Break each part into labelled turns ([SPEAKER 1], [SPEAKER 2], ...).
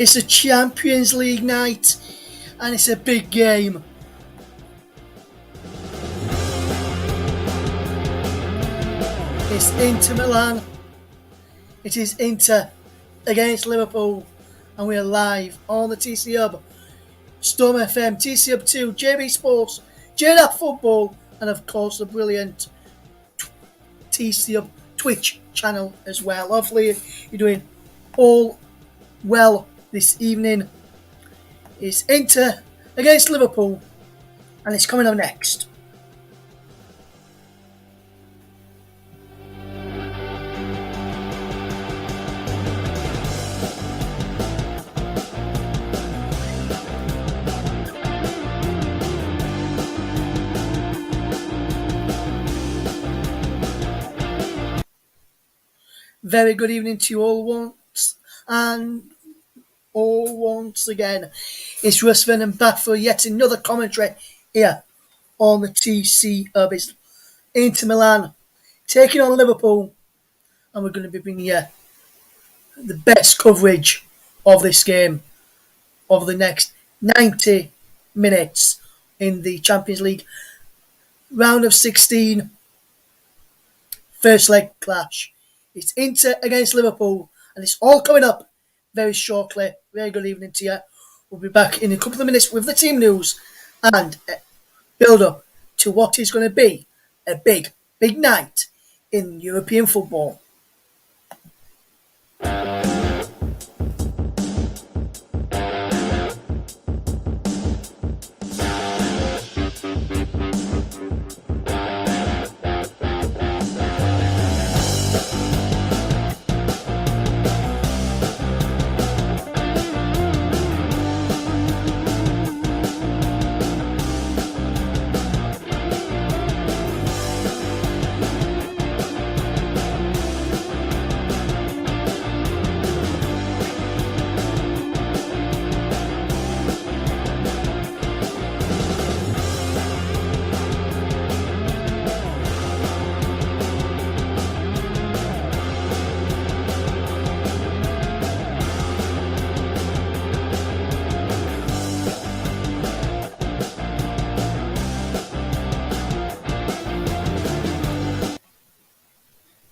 [SPEAKER 1] It's a Champions League night and it's a big game. It's Inter Milan. It is Inter against Liverpool, and we are live on the TC Hub, Storm FM, TC Hub 2, JB Sports, JDAP Football, and of course the brilliant TC Hub Twitch channel as well. Hopefully you're doing all well this evening. It's Inter against Liverpool, and it's coming up next. Very good evening to you all once again. It's Russ Venn and back for yet another commentary here on the TC Hub. It's Inter Milan taking on Liverpool, and we're going to be bringing you the best coverage of this game over the next 90 minutes in the Champions League round of 16 first leg clash. It's Inter against Liverpool, and it's all coming up very shortly. Very good evening to you. We'll be back in a couple of minutes with the team news and build up to what is going to be a big night in European football.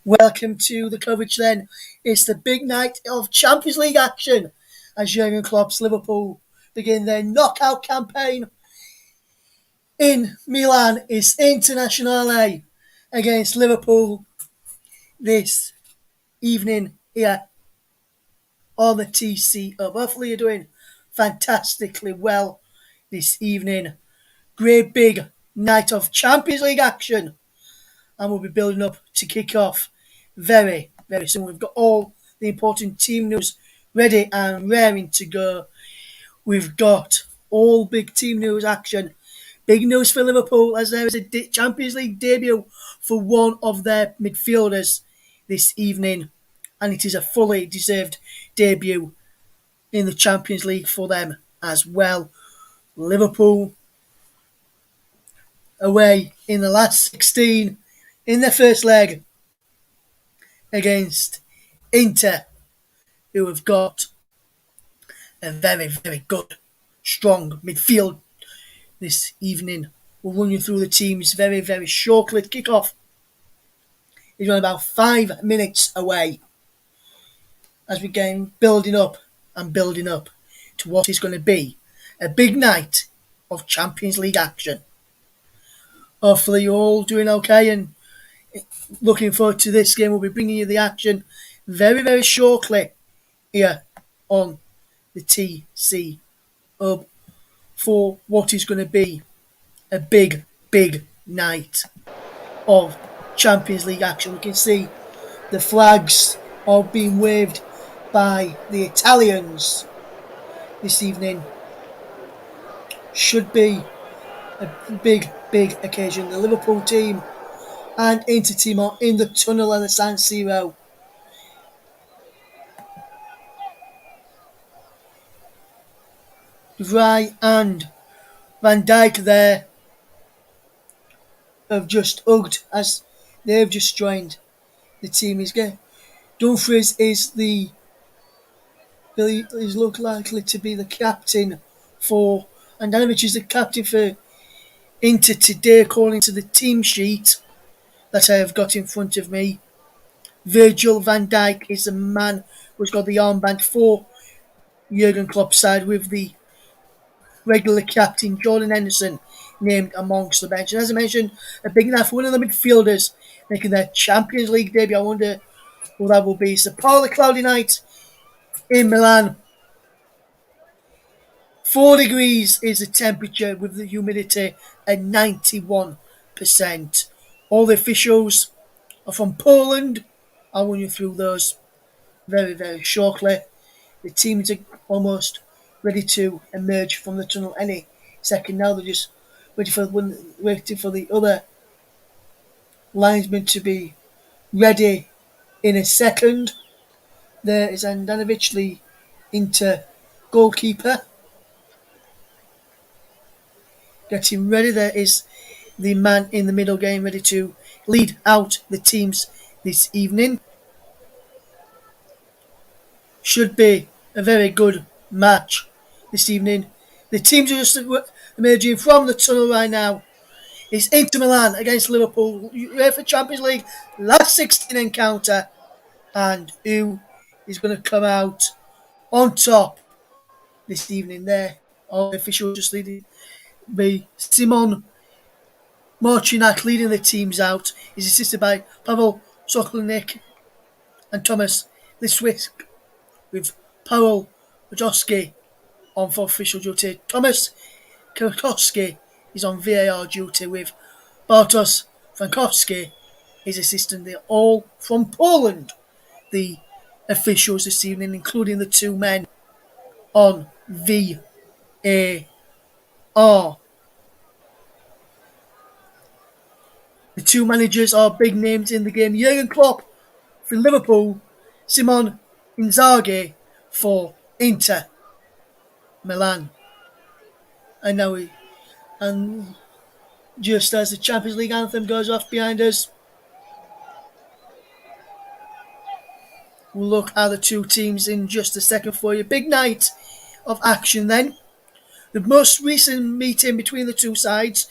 [SPEAKER 1] Welcome to the coverage then. It's the big night of Champions League action as Jurgen Klopp's Liverpool begin their knockout campaign in Milan. It's Internazionale against Liverpool this evening here on the TC Hub. Hopefully you're doing fantastically well this evening. Great big night of Champions League action, and we'll be building up to kick off very soon. We've got all the important team news ready and raring to go. We've got all big team news action. Big news for Liverpool as there is a Champions League debut for one of their midfielders this evening, and it is a fully deserved debut in the Champions League for them as well. Liverpool away in the last 16 in their first leg against Inter, who have got a very good, strong midfield this evening. We'll run you through the teams very shortly. Kick-off is around about 5 minutes away as we get building up to what is going to be a big night of Champions League action. Hopefully you're all doing okay and looking forward to this game. We'll be bringing you the action very shortly here on the TC Hub for what is going to be a big night of Champions League action. We can see the flags are being waved by the Italians this evening. Should be a big occasion. The Liverpool team and Inter team are in the tunnel at the San Siro. Vrij and Van Dijk there have just hugged as they've just joined the team. Dumfries is the Billy is look likely to be the captain for, and Andanovic is the captain for Inter today, according to the team sheet that I have got in front of me. Virgil van Dijk is the man who's got the armband for Jurgen Klopp's side, with the regular captain Jordan Henderson named amongst the bench. And as I mentioned, a big night for one of the midfielders making their Champions League debut. I wonder who that will be. So, partly cloudy night in Milan. 4 degrees is the temperature with the humidity at 91%. All the officials are from Poland. I'll run you through those very, very shortly. The teams are almost ready to emerge from the tunnel any second now. They're just waiting for the other linesman to be ready in a second. There is Andanovic, the Inter goalkeeper, getting ready. There is the man in the middle getting ready to lead out the teams this evening. Should be a very good match this evening. The teams are just emerging from the tunnel right now. It's Inter Milan against Liverpool, UEFA Champions League Last 16 encounter. And who is going to come out on top this evening there? All the officials just leading by Simon Marcinac leading the teams out. He's assisted by Pavel Sokolnik and Thomas Liswick, with Pavel Wojcicki on for official duty. Thomas Krakowski is on VAR duty, with Bartosz Frankowski his assistant. They're all from Poland, the officials this evening, including the two men on VAR. The two managers are big names in the game. Jurgen Klopp for Liverpool, Simon Inzaghi for Inter Milan. And just as the Champions League anthem goes off behind us, we'll look at the two teams in just a second for you. Big night of action then. The most recent meeting between the two sides,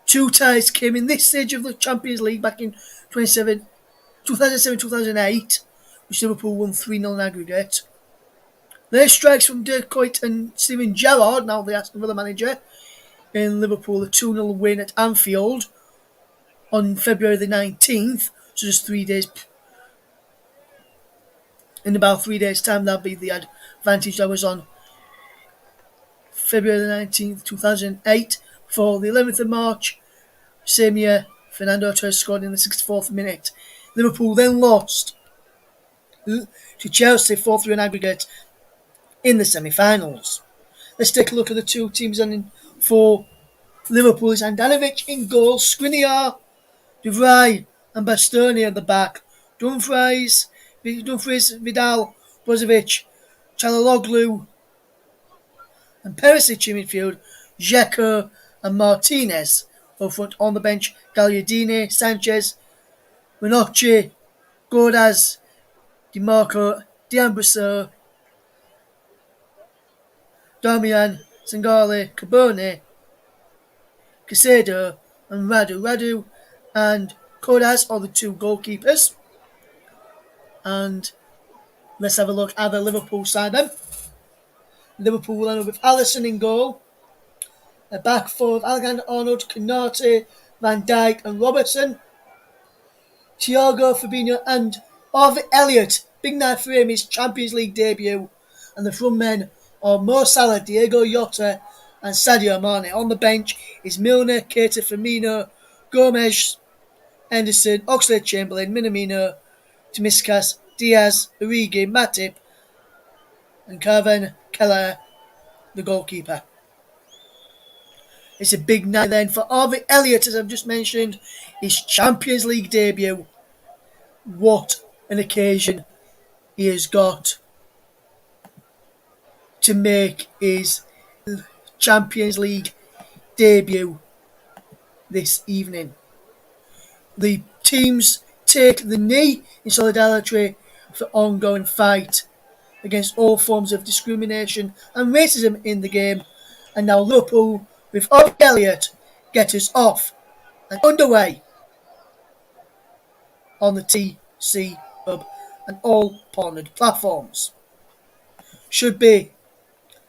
[SPEAKER 1] two ties came in this stage of the Champions League back in 2007-2008, which Liverpool won 3-0 in aggregate. Their strikes from Dirk Kuyt and Steven Gerrard, now the Aston Villa manager, in Liverpool, a 2-0 win at Anfield on February the 19th, so just 3 days. In about 3 days' time, that'll be the advantage that was on February the 19th, 2008. For the 11th of March, same year, Fernando Torres scored in the 64th minute. Liverpool then lost to Chelsea 4-3 in aggregate in the semi-finals. Let's take a look at the two teams. And for Liverpool is Andanovic in goal, Skriniar, De Vrij and Bastoni at the back. Dumfries, Vidal, Brozovic, Çalhanoğlu and Perisic in midfield, Dzeko and Martinez up front. On the bench, Gagliardini, Sanchez, Rinocchi, Gordas, Di Marco, D'Ambrosio, Damian, Sangali, Carbone, Caicedo and Radu and Gordas are the two goalkeepers. And let's have a look at the Liverpool side then. Liverpool will end up with Alisson in goal. A back four of Alexander-Arnold, Konate, Van Dijk and Robertson. Thiago, Fabinho and Harvey Elliott. Big night for him, his Champions League debut. And the front men are Mo Salah, Diego Jota and Sadio Mane. On the bench is Milner, Keita, Firmino, Gomez, Henderson, Oxlade-Chamberlain, Minamino, Tsimikas, Diaz, Origi, Matip and Kevin Keller, the goalkeeper. It's a big night then for Harvey Elliott, as I've just mentioned, his Champions League debut. What an occasion he has got to make his Champions League debut this evening. The teams take the knee in solidarity for ongoing fight against all forms of discrimination and racism in the game. And now Liverpool, with Harvey Elliott, get us off and underway on the TC Hub and all partnered platforms. Should be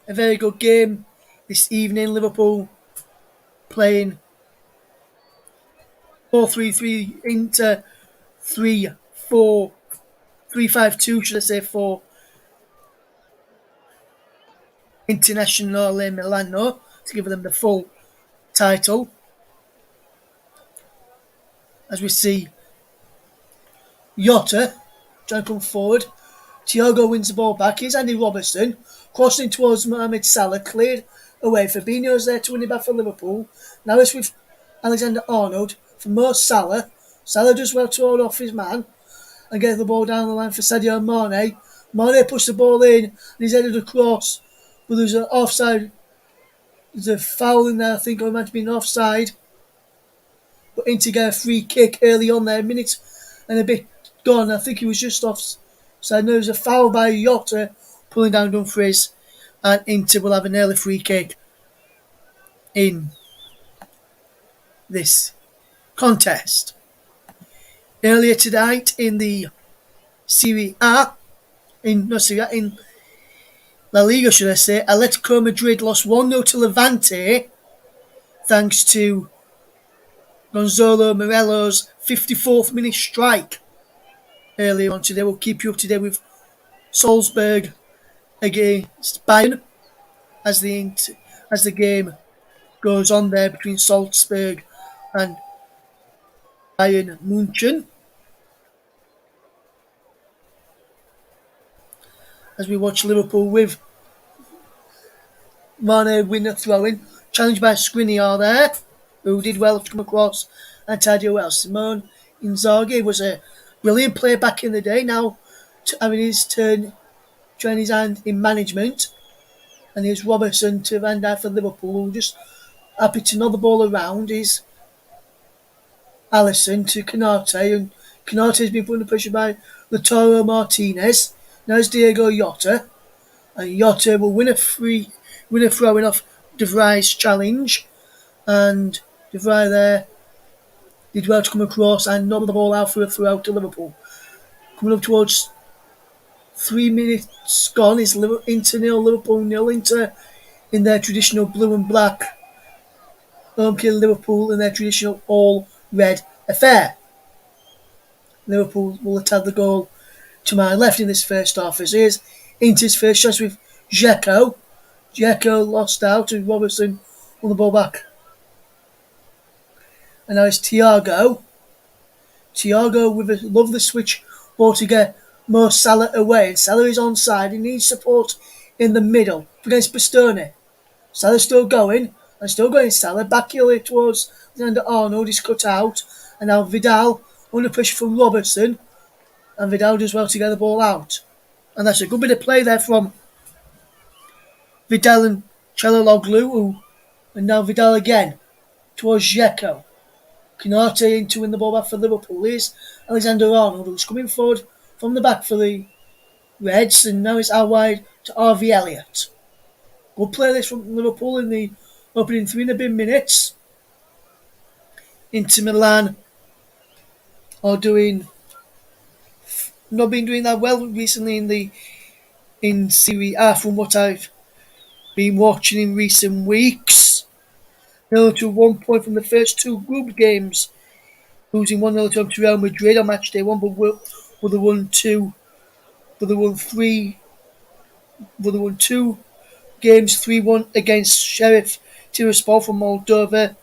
[SPEAKER 1] a very good game this evening. Liverpool playing 4-3-3 into 3-4-3-5-2, should I say, for Internazionale Milano to give them the full title. As we see Jota trying to come forward. Thiago wins the ball back. Here's Andy Robertson crossing towards Mohamed Salah, cleared away. Fabinho's there to win it back for Liverpool. Now it's with Alexander-Arnold for Mo Salah. Salah does well to hold off his man and get the ball down the line for Sadio Mane. Mane puts the ball in and he's headed across, but there's an offside. There's a foul in there, I think, or it might have been offside. But Inter get a free kick early on there, a minute and a bit gone. I think he was just offside. No, there's a foul by Jota pulling down Dumfries, and Inter will have an early free kick in this contest. Earlier tonight in the Serie A, in La Liga, should I say, Atletico Madrid lost 1-0 to Levante thanks to Gonzalo Morello's 54th minute strike earlier on today. We'll keep you up to date with Salzburg against Bayern as the game goes on there between Salzburg and Bayern München. As we watch Liverpool with Mane winner throwing, challenged by Skriniar there, who did well to come across and tidy well. Simone Inzaghi was a brilliant player back in the day, now having his turn, trying his hand in management. And here's Robertson to Van Dijk for Liverpool, who just happy to nod the ball around. Is Alisson to Canate, and Canate has been put under pressure by Lautaro Martinez. Now it's Diego Jota, and Jota will win a throw-in off De Vrij's challenge, and De Vrij there did well to come across and knock the ball out for a throw to Liverpool. Coming up towards 3 minutes gone is Inter 0, Liverpool 0. Inter in their traditional blue and black, home kill Liverpool in their traditional all-red affair. Liverpool will attack the goal to my left in this first half. As here's Inter's first chance with Dzeko. Dzeko lost out and Robertson on the ball back. And now it's Thiago. Thiago with a lovely switch ball to get Mo Salah away. And Salah is onside. He needs support in the middle against Bastoni. Salah's still going. And still going Salah. Back heel towards Alexander-Arnold. He's cut out. And now Vidal under pressure from Robertson. And Vidal does well to get the ball out. And that's a good bit of play there from Vidal and Çalhanoğlu. And now Vidal again towards Dzeko. Canate in to win the ball back for Liverpool. Here's Alexander-Arnold, who's coming forward from the back for the Reds. And now it's out wide to Harvey Elliott. Good play this from Liverpool in the opening 3.5 minutes. Inter Milan are not been doing that well recently in Serie A from what I've been watching in recent weeks. 0 to 1 point from the first two group games, losing 1-0 to Real Madrid on match day 1, but they won 2 games, 3-1 against Sheriff Tiraspol from Moldova,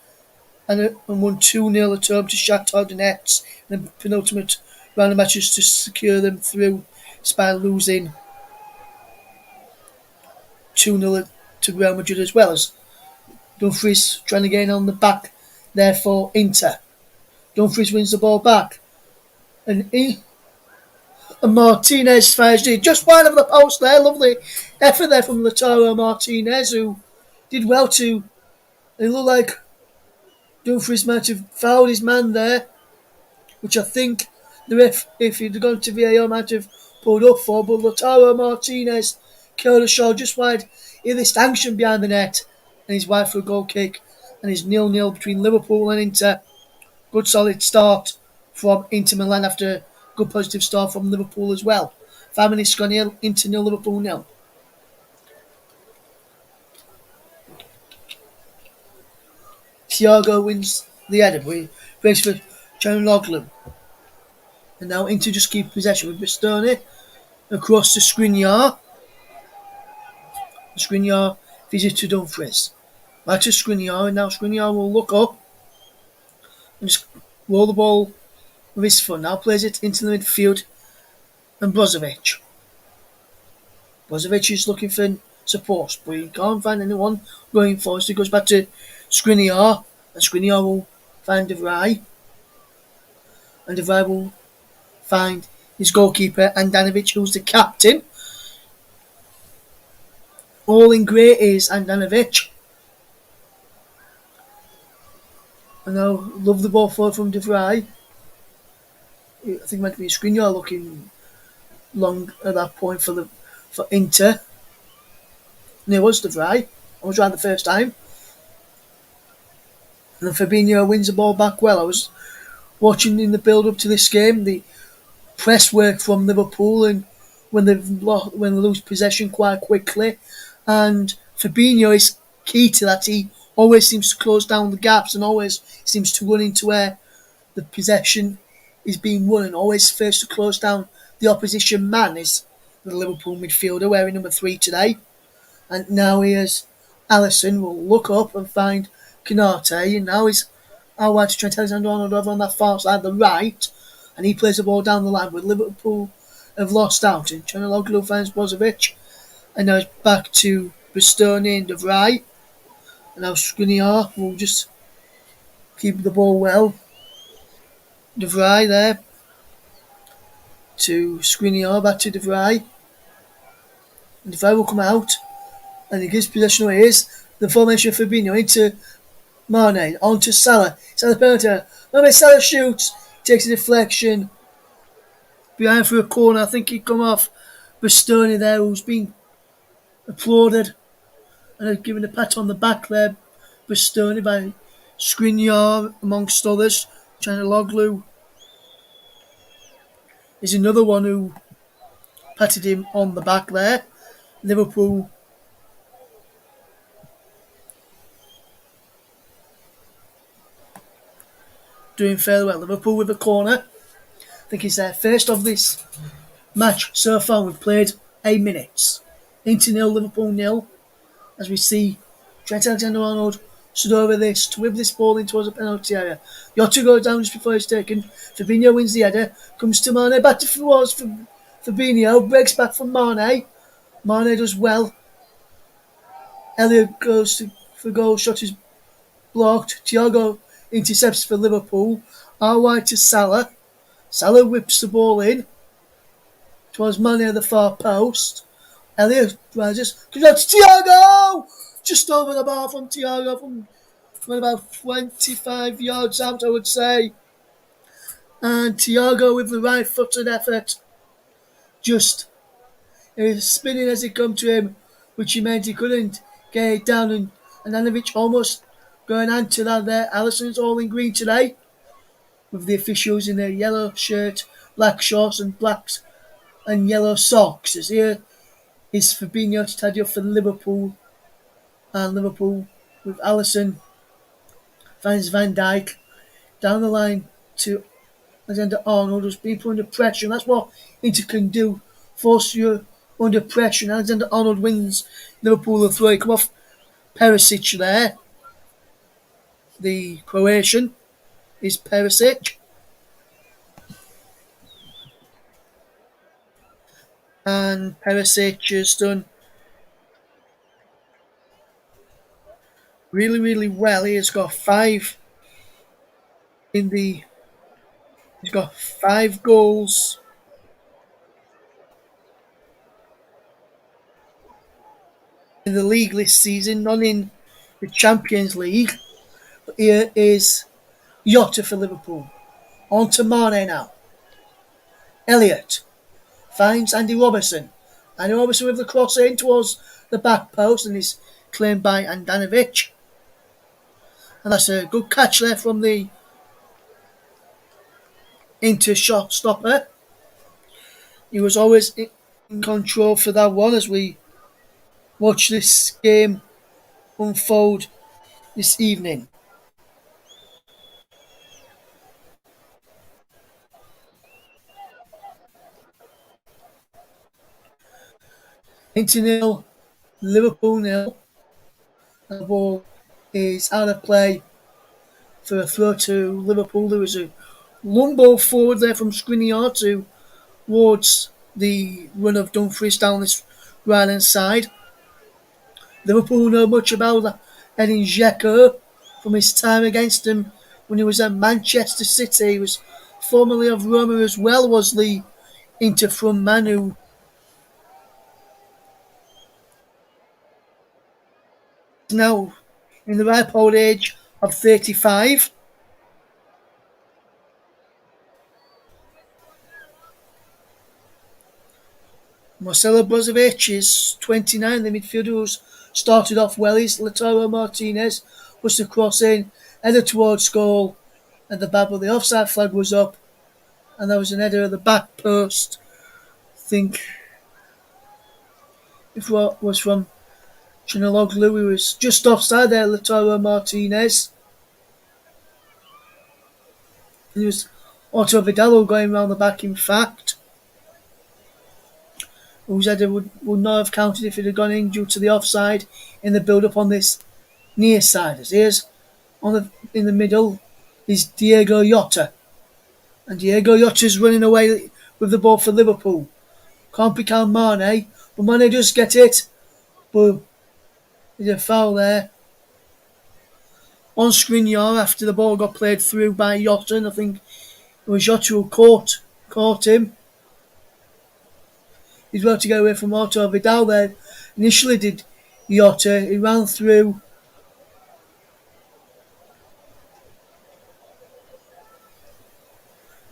[SPEAKER 1] and won 2-0 at home to Shakhtar Donetsk in the penultimate round of matches to secure them through, despite losing 2-0 to Real Madrid, as well as Dumfries trying to gain on the back there for Inter. Dumfries wins the ball back. And Martinez fires it just wide of the post there. Lovely effort there from Lautaro Martinez, who did well to... It looked like Dumfries might have fouled his man there, which I think the ref, if he'd gone to VAR, might have pulled up for, but Lautaro Martinez curled a shot just wide. He had this action behind the net, and he's wide for a goal kick, and it's 0-0 between Liverpool and Inter. Good solid start from Inter Milan after a good positive start from Liverpool as well. 5 minutes gone, Inter 0, Liverpool 0. Thiago wins the header, but he breaks for Chanaloglu. And now Inter just keep possession with Bastoni across to Skriniar. Skriniar visits to Dumfries. Back to Skriniar, and now Skriniar will look up and just roll the ball with his foot. Now plays it into the midfield, and Brozovic. Brozovic is looking for support, but he can't find anyone going for it, so he goes back to Skriniar, and Skriniar will find De Vrij, and De Vrij will find his goalkeeper, Andanovic, who's the captain. All in grey is Andanovic. And now love the ball forward from De Vrij. I think it might be Skriniar looking long at that point for Inter. And it was De Vrij. I was right the first time. And then Fabinho wins the ball back well. I was watching in the build up to this game the press work from Liverpool, and when they lose possession quite quickly, and Fabinho is key to that. He always seems to close down the gaps and always seems to run into where the possession is being won, and always first to close down the opposition man is the Liverpool midfielder wearing number 3 today. And now here's Alisson will look up and find Konate, and now he's out wide to Trent Alexander-Arnold over on that far side, the right, and he plays the ball down the line, but Liverpool have lost out, and Chanaloglu finds Brozovic, and now it's back to Bastoni and De Vrij, and now Skriniar will just keep the ball well. De Vrij there to Skriniar, back to De Vrij, and De Vrij will come out, and he gives possession away. Here's the formation of Fabinho into Mane, on to Salah. Salah penalty. Mane, Salah shoots, takes a deflection behind for a corner. I think he'd come off Bastoni there, who's been applauded and had given a pat on the back there. Bastoni by Skriniar amongst others. Chanaloglu is another one who patted him on the back there. Liverpool doing fairly well. Liverpool with a corner. I think it's their first of this match so far. We've played 8 minutes. Inter 0, Liverpool 0. As we see Trent Alexander-Arnold stood over this to whip this ball in towards the penalty area. Jota goes down just before it's taken. Fabinho wins the header. Comes to Mane. Back towards Fabinho. Breaks back from Mane. Mane does well. Elliott goes for goal. Shot is blocked. Thiago intercepts for Liverpool. Out wide to Salah. Salah whips the ball in towards Mane at the far post. Elliott rises. Comes out to Thiago! Just over the bar from Thiago from about 25 yards out, I would say. And Thiago with the right footed effort. Just spinning as it come to him, which he meant he couldn't get it down. And Andanovic almost going on to that there. Alisson's all in green today, with the officials in their yellow shirt, black shorts and blacks and yellow socks. As here is Fabinho to tidy up for Liverpool. And Liverpool with Alisson finds Van Dijk down the line to Alexander-Arnold, who's been put under pressure. And that's what Inter can do, force you under pressure. And Alexander-Arnold wins. Liverpool will throw it. Come off Perisic there. The Croatian is Perisic. And Perisic has done really, really well. He has got 5 he's got 5 goals in the league this season, none in the Champions League. But here is Jota for Liverpool. On to Mane now. Elliott finds Andy Robertson. Andy Robertson with the cross in towards the back post and is claimed by Andanovic. And that's a good catch there from the Inter shot stopper. He was always in control for that one as we watch this game unfold this evening. Inter nil, Liverpool nil. The ball is out of play for a throw to Liverpool. There was a long ball forward there from Skriniar towards the run of Dumfries down this right hand side. Liverpool know much about that. Edin Dzeko from his time against them when he was at Manchester City. He was formerly of Roma as well, was the Inter front man who is now in the ripe old age of 35. Marcelo Brozovic is 29. The midfielder who's started off well is Lautaro Martinez. Pushed the cross in, headed towards goal at the back, but the offside flag was up, and there was an header at the back post. I think if what was from Chanaloglu, he was just offside there, Lautaro Martinez. And it was Otto Vidal going round the back, in fact, whose header would not have counted if it had gone in due to the offside in the build-up on this near side. As here's in the middle is Diego Jota. And Diego Jota's running away with the ball for Liverpool. Can't pick out Mane, but Mane does get it. But there's a foul there on Skriniar after the ball got played through by Jota. And I think it was Jota who caught him. He's well to get away from Otto Vidal there. Initially did Jota. He ran through.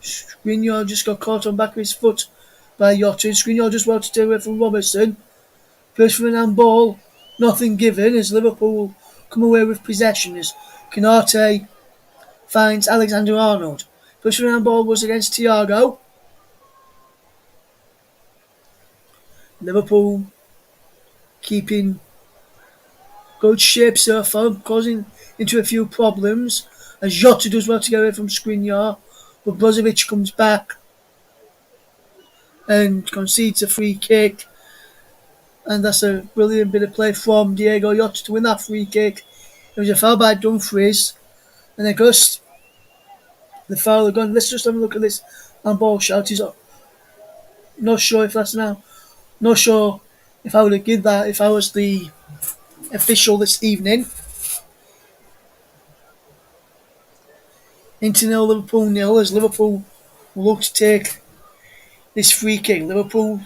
[SPEAKER 1] Skriniar just got caught on back of his foot by Jota. Skriniar just well to take away from Robertson. First for an handball. Nothing given as Liverpool come away with possession as Canate finds Alexander Arnold. First for an handball was against Thiago. Liverpool keeping good shape so far, causing into a few problems as Jota does well to get away from Skriniar, but Brozovic comes back and concedes a free kick, and that's a brilliant bit of play from Diego Jota to win that free kick. It was a foul by Dumfries, and then goes the foul again. Let's just have a look at this handball shout. He's not sure if that's now. Not sure if I would have given that if I was the official this evening. Inter nil, Liverpool nil as Liverpool will look to take this free kick. Liverpool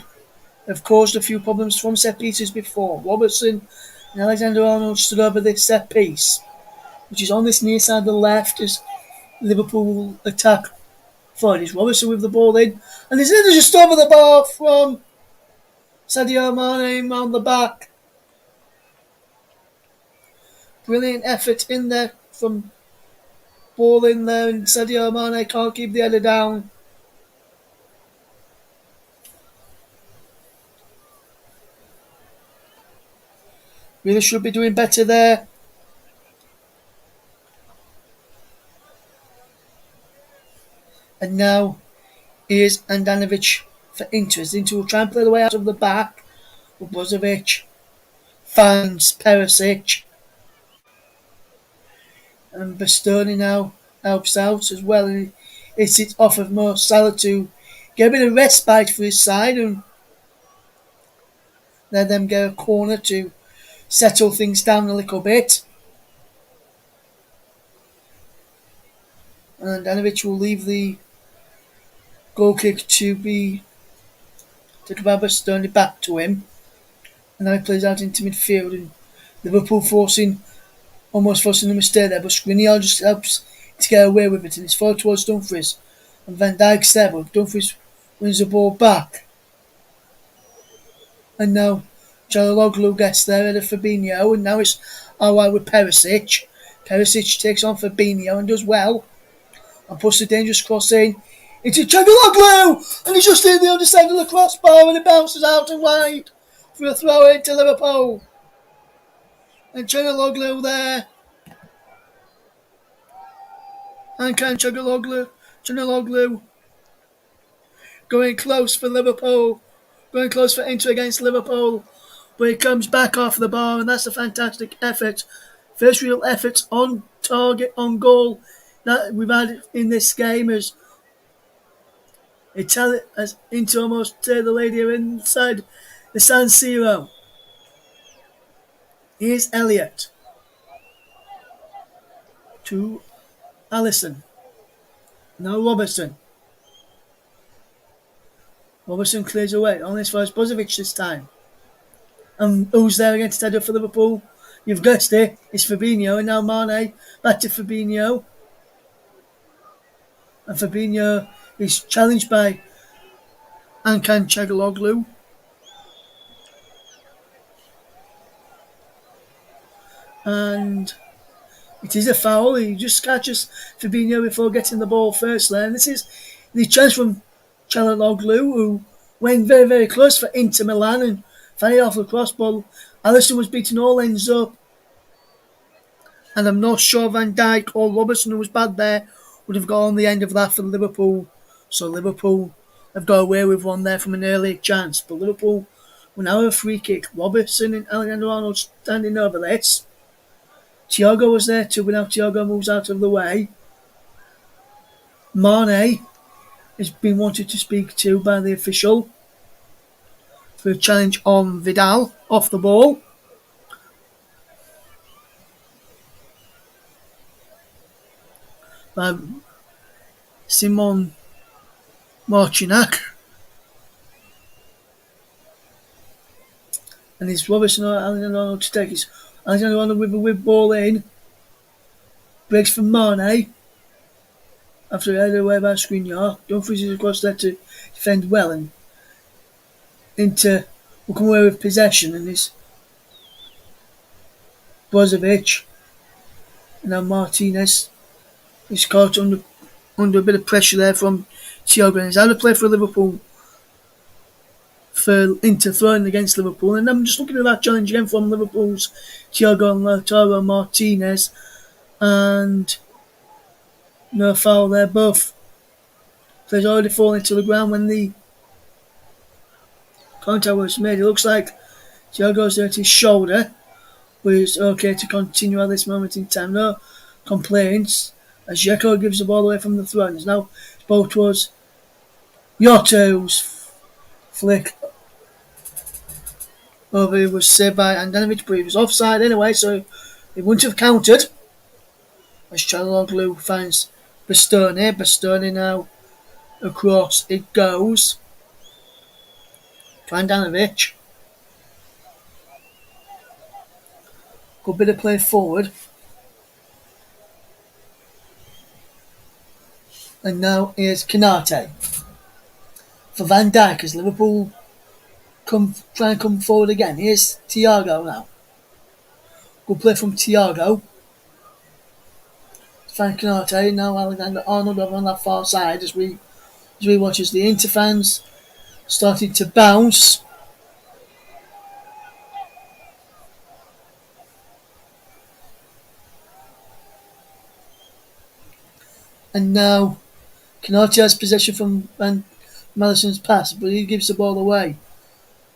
[SPEAKER 1] have caused a few problems from set pieces before. Robertson and Alexander Arnold stood over this set piece, which is on this near side of the left as Liverpool will attack forward. It's Robertson with the ball in, and there's just over the bar from Sadio Mane round the back. Brilliant effort in there from ball in there, and Sadio Mane can't keep the header down. Really should be doing better there. And now here's Andanovic for Inter. Inter will try and play the way out of the back. But Brozovic finds Perisic. And Bastoni now helps out as well. And it's off of Mo Salah to get a bit of respite for his side and let them get a corner to settle things down a little bit. And Andanovic will leave the goal kick to Bastoni back to him. And now he plays out into midfield and Liverpool almost forcing a mistake there, but Skriniar just helps to get away with it and it's forward towards Dumfries. And Van Dijk's there, but Dumfries wins the ball back. And now Çalhanoğlu gets there at a Fabinho, and now it's Alway with Perisic. Perisic takes on Fabinho and does well, and puts a dangerous cross in into Çalhanoğlu, and he's just in the other side of the crossbar, and it bounces out and wide for a throw into Liverpool. And Çalhanoğlu there, and can Çalhanoğlu going close for Liverpool, going close for Inter against Liverpool, but he comes back off the bar, and that's a fantastic effort. First real effort on target, on goal that we've had in this game as Inter almost tear the lady inside the San Siro. Here's Elliott to Alisson. Now Robertson. Robertson clears away. Only as far as Brozovic this time. And who's there against header for Liverpool? You've guessed it. It's Fabinho, and now Mane back to Fabinho. And Fabinho is challenged by Ankan Çalhanoğlu. And it is a foul. He just catches Fabinho before getting the ball first there. And this is the chance from Çalhanoğlu, who went very, very close for Inter Milan and fired off the crossbar. Alisson was beating all ends up. And I'm not sure Van Dijk or Robertson, who was bad there, would have got on the end of that for Liverpool. So Liverpool have got away with one there from an early chance. But Liverpool will now have a free kick. Robertson and Alexander-Arnold standing over this. Thiago was there too, but now Thiago moves out of the way. Mane has been wanted to speak to by the official for a challenge on Vidal off the ball. By Simon Marcinac. And it's Robertson or Alexander-Arnold to take his Alexander-Arnold with a whip ball in. Breaks from Mane. After headed away by Skriniar. Dumfries is across there to defend well, and Inter will come away with possession, and it's Brozovic. And now Martinez is caught under a bit of pressure there from Thiago, and he's out of play for Liverpool. For Inter throwing against Liverpool, and I'm just looking at that challenge again from Liverpool's Thiago and Lautaro Martinez, and no foul there. Both players already falling to the ground when the contact was made. It looks like Thiago's hurt his shoulder, but it's okay to continue at this moment in time. No complaints as Dzeko gives the ball away from the throw. It's now ball towards Yoto's flick over. It was saved by Andanovic, but he was offside anyway, so he wouldn't have counted. As Çalhanoğlu finds Bastoni. Bastoni now across it goes. Andanovic. Good bit of play forward. And now here's Konate for Van Dijk as Liverpool try and come forward again. Here's Thiago now. Good play from Thiago. Find Konate. Now Alexander-Arnold over on that far side as we watch as the Inter fans starting to bounce. And now Konate has possession from Van Madison's pass, but he gives the ball away.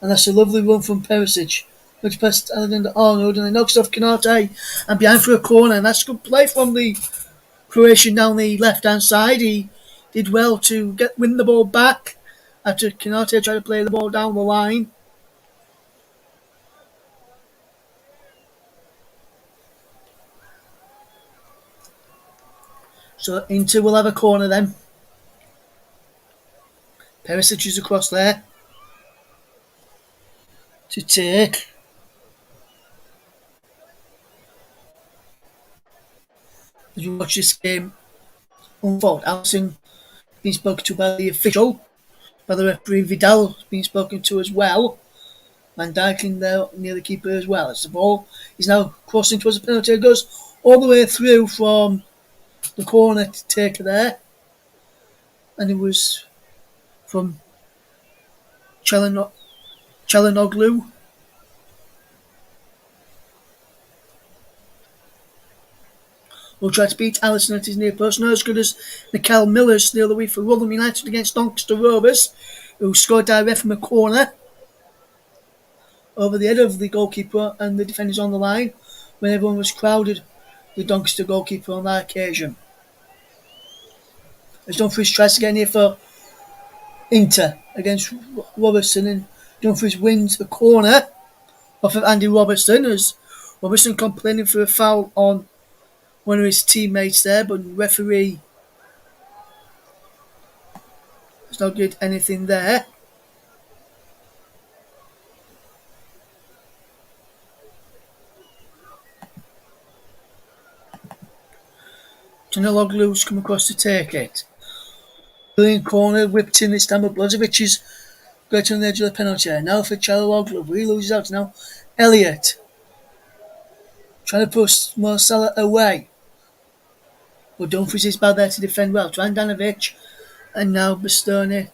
[SPEAKER 1] And that's a lovely run from Perisic. Looks past Alexander-Arnold and he knocks off Konate and behind for a corner. And that's a good play from the Croatian down the left-hand side. He did well to win the ball back after Konate tried to play the ball down the line. So Inter will have a corner then. Perisic is across there to take. As you watch this game unfold, Alisson being spoken to by the official, by the referee. Vidal being spoken to as well. Van Dijk in there near the keeper as well. As the ball is now crossing towards the penalty. It goes all the way through from the corner taker there. And it was from Çalhanoğlu. Will try to beat Alisson at his near post. Not as good as Mikel Miller's the other week for Rotherham United against Doncaster Rovers, who scored direct from a corner over the head of the goalkeeper and the defenders on the line when everyone was crowded the Doncaster goalkeeper on that occasion. As Dumfries tries to get in here for Inter against Robertson, and Dumfries wins the corner off of Andy Robertson, as Robertson complaining for a foul on one of his teammates there, but the referee has not did anything there. Çalhanoğlu's come across to take it. Brilliant corner, whipped in this time, but Brozovic is going to the edge of the penalty area. Now for Çalhanoğlu, he loses out now. Elliott trying to push Marcella away, but Dumfries is bad there to defend well. Handanovic and now Bastoni.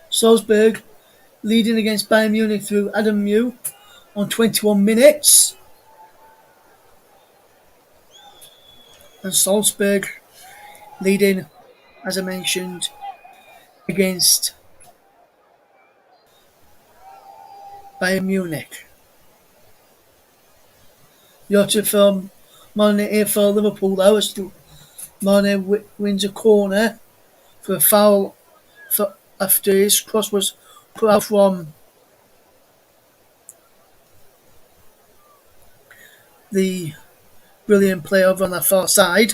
[SPEAKER 1] Salzburg leading against Bayern Munich through Adam Mew on 21 minutes. And Salzburg leading, as I mentioned, against Bayern Munich. Jota from Mane here for Liverpool though, as Mane wins a corner for a foul after his cross was put out from the brilliant play over on the far side.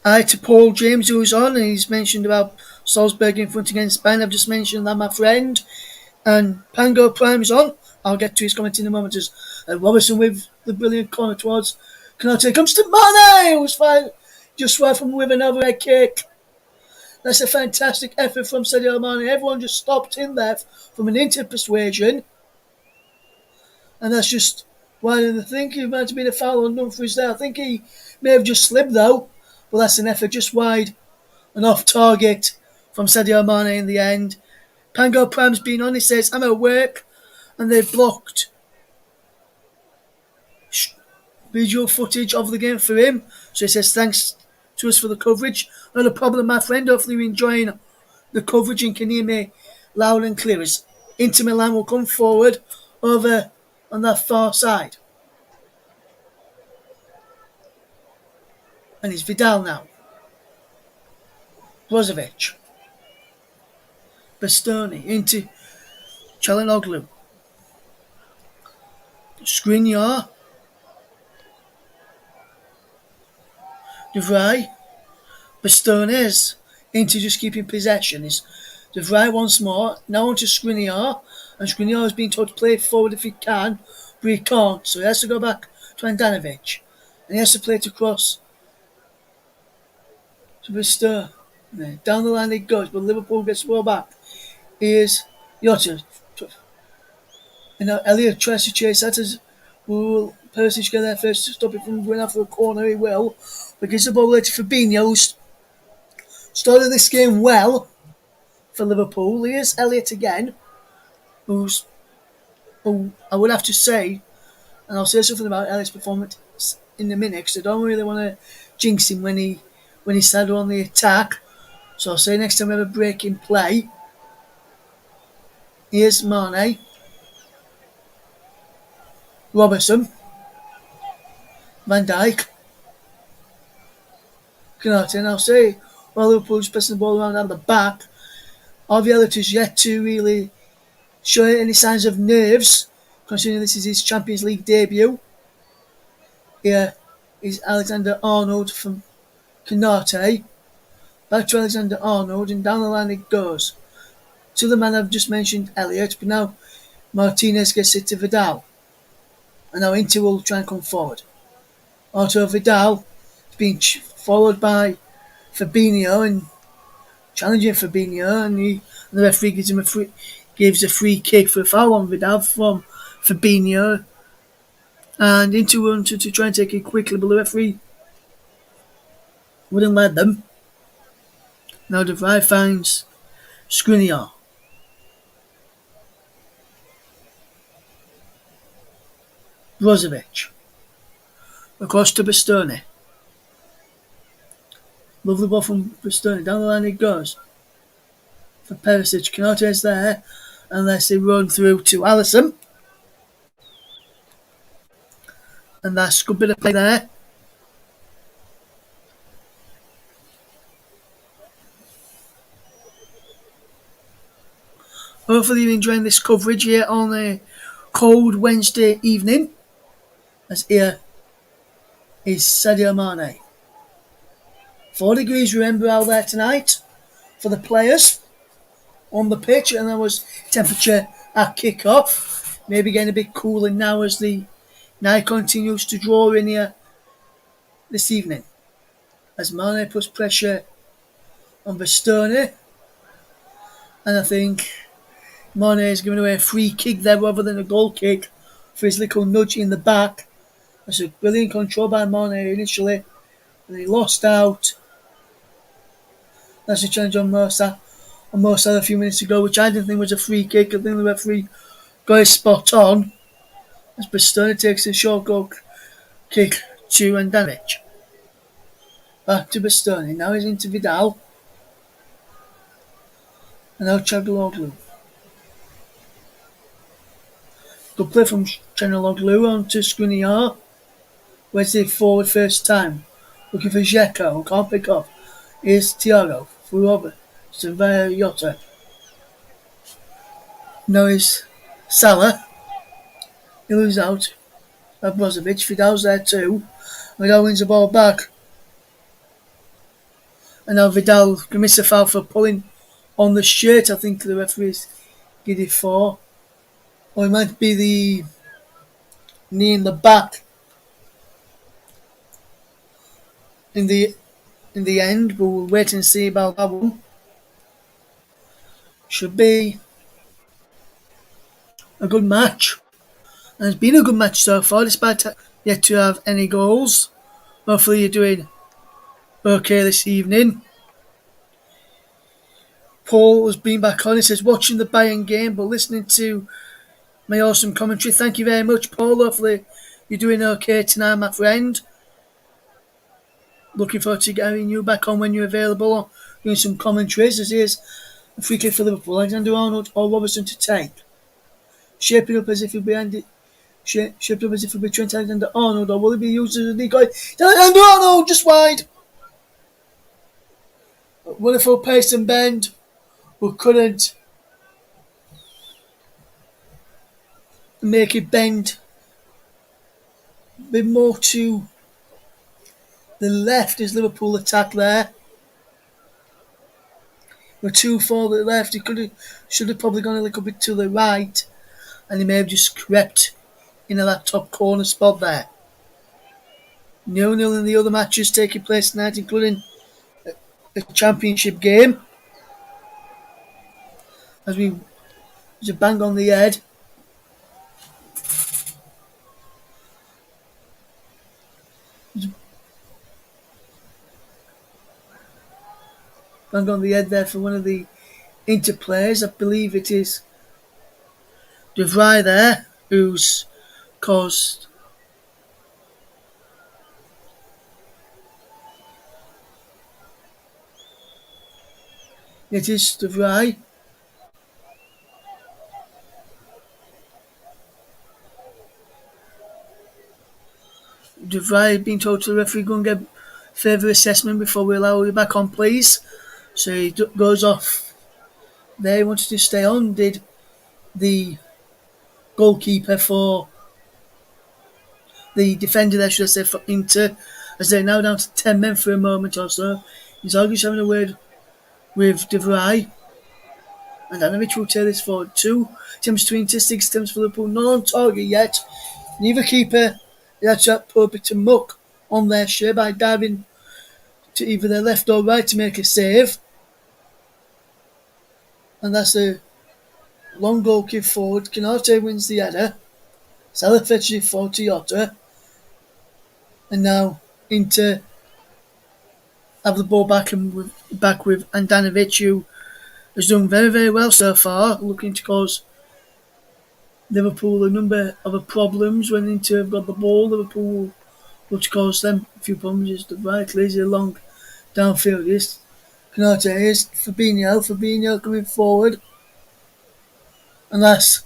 [SPEAKER 1] Hi to Paul James, who's on, and he's mentioned about Salzburg in front against Bayern. I've just mentioned that, my friend. And Pango Prime's on. I'll get to his comment in a moment. As Robertson with the brilliant corner towards Konate. Comes to Mane, who's just far from with an overhead kick. That's a fantastic effort from Sadio Mane. Everyone just stopped in there from an Inter persuasion. And that's just why I think it might have been a foul on Dumfries there. I think he may have just slipped though. But that's an effort just wide and off target from Sadio Mane in the end. Pango Prime's been on, he says, I'm at work, and they've blocked visual footage of the game for him. So he says, thanks to us for the coverage. Not a problem, my friend. Hopefully you're enjoying the coverage and can hear me loud and clear. As Inter Milan will come forward over on that far side. And it's Vidal now. Brozovic. Bastoni into Çalhanoğlu. Skriniar. De Vrij. Bastones into just keeping possession. Is De Vrij once more. Now on to Skriniar. And Skriniar has been told to play forward if he can, but he can't. So he has to go back to Handanovic. And he has to play it across to Bastoni. Down the line it goes, but Liverpool gets the ball back. Here's Jota. And now Elliott tries to chase that as will Perisic get there first to stop it from going out for a corner. He will. But gives the ball later for Fabinho, who's started this game well for Liverpool. Here's Elliott again, who I would have to say, and I'll say something about Elliott's performance in a minute, because I don't really want to jinx him when he started on the attack. So I'll say next time we have a break in play. Here's Mane. Robertson. Van Dijk. Konate. And I'll say, while Liverpool's pressing the ball around out the back, Elliott is yet to really show any signs of nerves, considering this is his Champions League debut. Here is Alexander-Arnold from Konate. Back to Alexander-Arnold, and down the line it goes. To the man I've just mentioned, Elliott, but now Martinez gets it to Vidal. And now Inter will try and come forward. Arturo Vidal is being followed by Fabinho and challenging Fabinho, and the referee gives a free kick for a foul on Vidal from Fabinho, and into one to try and take it quickly, but the referee wouldn't let them. Now the VAR finds Skriniar. Brozovic. Across to Bastoni. Lovely ball from Bastoni. Down the line it goes. For Perisic. Canote's there. Unless they run through to Alisson. And that's a good bit of play there. Hopefully you're enjoying this coverage here on a cold Wednesday evening. As here is Sadio Mane. 4 degrees, remember, out there tonight for the players on the pitch, and there was temperature at kick-off. Maybe getting a bit cooler now as the night continues to draw in here this evening. As Mane puts pressure on Bastoni, and I think Mane is giving away a free kick there rather than a goal kick for his little nudge in the back. That's a brilliant control by Mane initially, and he lost out. That's a challenge on Mossad a few minutes ago, which I didn't think was a free kick. I think the referee got it spot on as Bastoni takes a short goal kick to Andanovic. Back to Bastoni. Now he's into Vidal. And now Çalhanoğlu. Good play from Çalhanoğlu on to Skriniar. Where's the forward first time? Looking for Dzeko, who can't pick up. Here's Thiago. Through over to Jota. Now is Salah. He loses out. Brozovic. Vidal's there too. Vidal wins the ball back. And now Vidal can miss a foul for pulling on the shirt. I think the referees give it for. Or it might be the knee in the back. In the end, but we'll wait and see about that one. Should be a good match. And it's been a good match so far, despite yet to have any goals. Hopefully you're doing okay this evening. Paul has been back on. He says, watching the Bayern game, but listening to my awesome commentary. Thank you very much, Paul. Hopefully you're doing okay tonight, my friend. Looking forward to getting you back on when you're available, doing some commentaries. As here's a free kick for Liverpool. Alexander-Arnold or Robertson to take. Shaping up as if he'll be Trent Alexander-Arnold, or will he be used as a decoy? Alexander-Arnold just wide. Wonderful pace and bend, but couldn't make it bend a bit more to the left as Liverpool attack there. We're too far to the left. He should have probably gone a little bit to the right, and he may have just crept into that top corner spot there. 0-0 in the other matches taking place tonight, including a championship game. As we just bang on the head. Bang on the head there for one of the Inter players. I believe it is De Vrij there, who's caused it is De Vrij. De Vrij being told to the referee, go and get further assessment before we allow you back on, please. So he goes off there. He wanted to stay on, did the goalkeeper for the defender there, should I say, for Inter, as they're now down to 10 men for a moment or so. He's arguably having a word with De Vrij. And Andanovic will take this forward. 2 attempts to Inter, 6 attempts for Liverpool, not on target yet. Neither keeper, that's that poor bit of muck on their shirt by diving to either their left or right to make a save. And that's a long goal kick forward. Canate wins the header. Salah fetches it for Toyota. And now Inter have the ball back with Andanovic, who has done very, very well so far, looking to cause Liverpool a number of problems when Inter have got the ball. Liverpool will look to cause them a few problems. It's the right lazy long downfield. Yes, Canate is Fabinho coming forward. And that's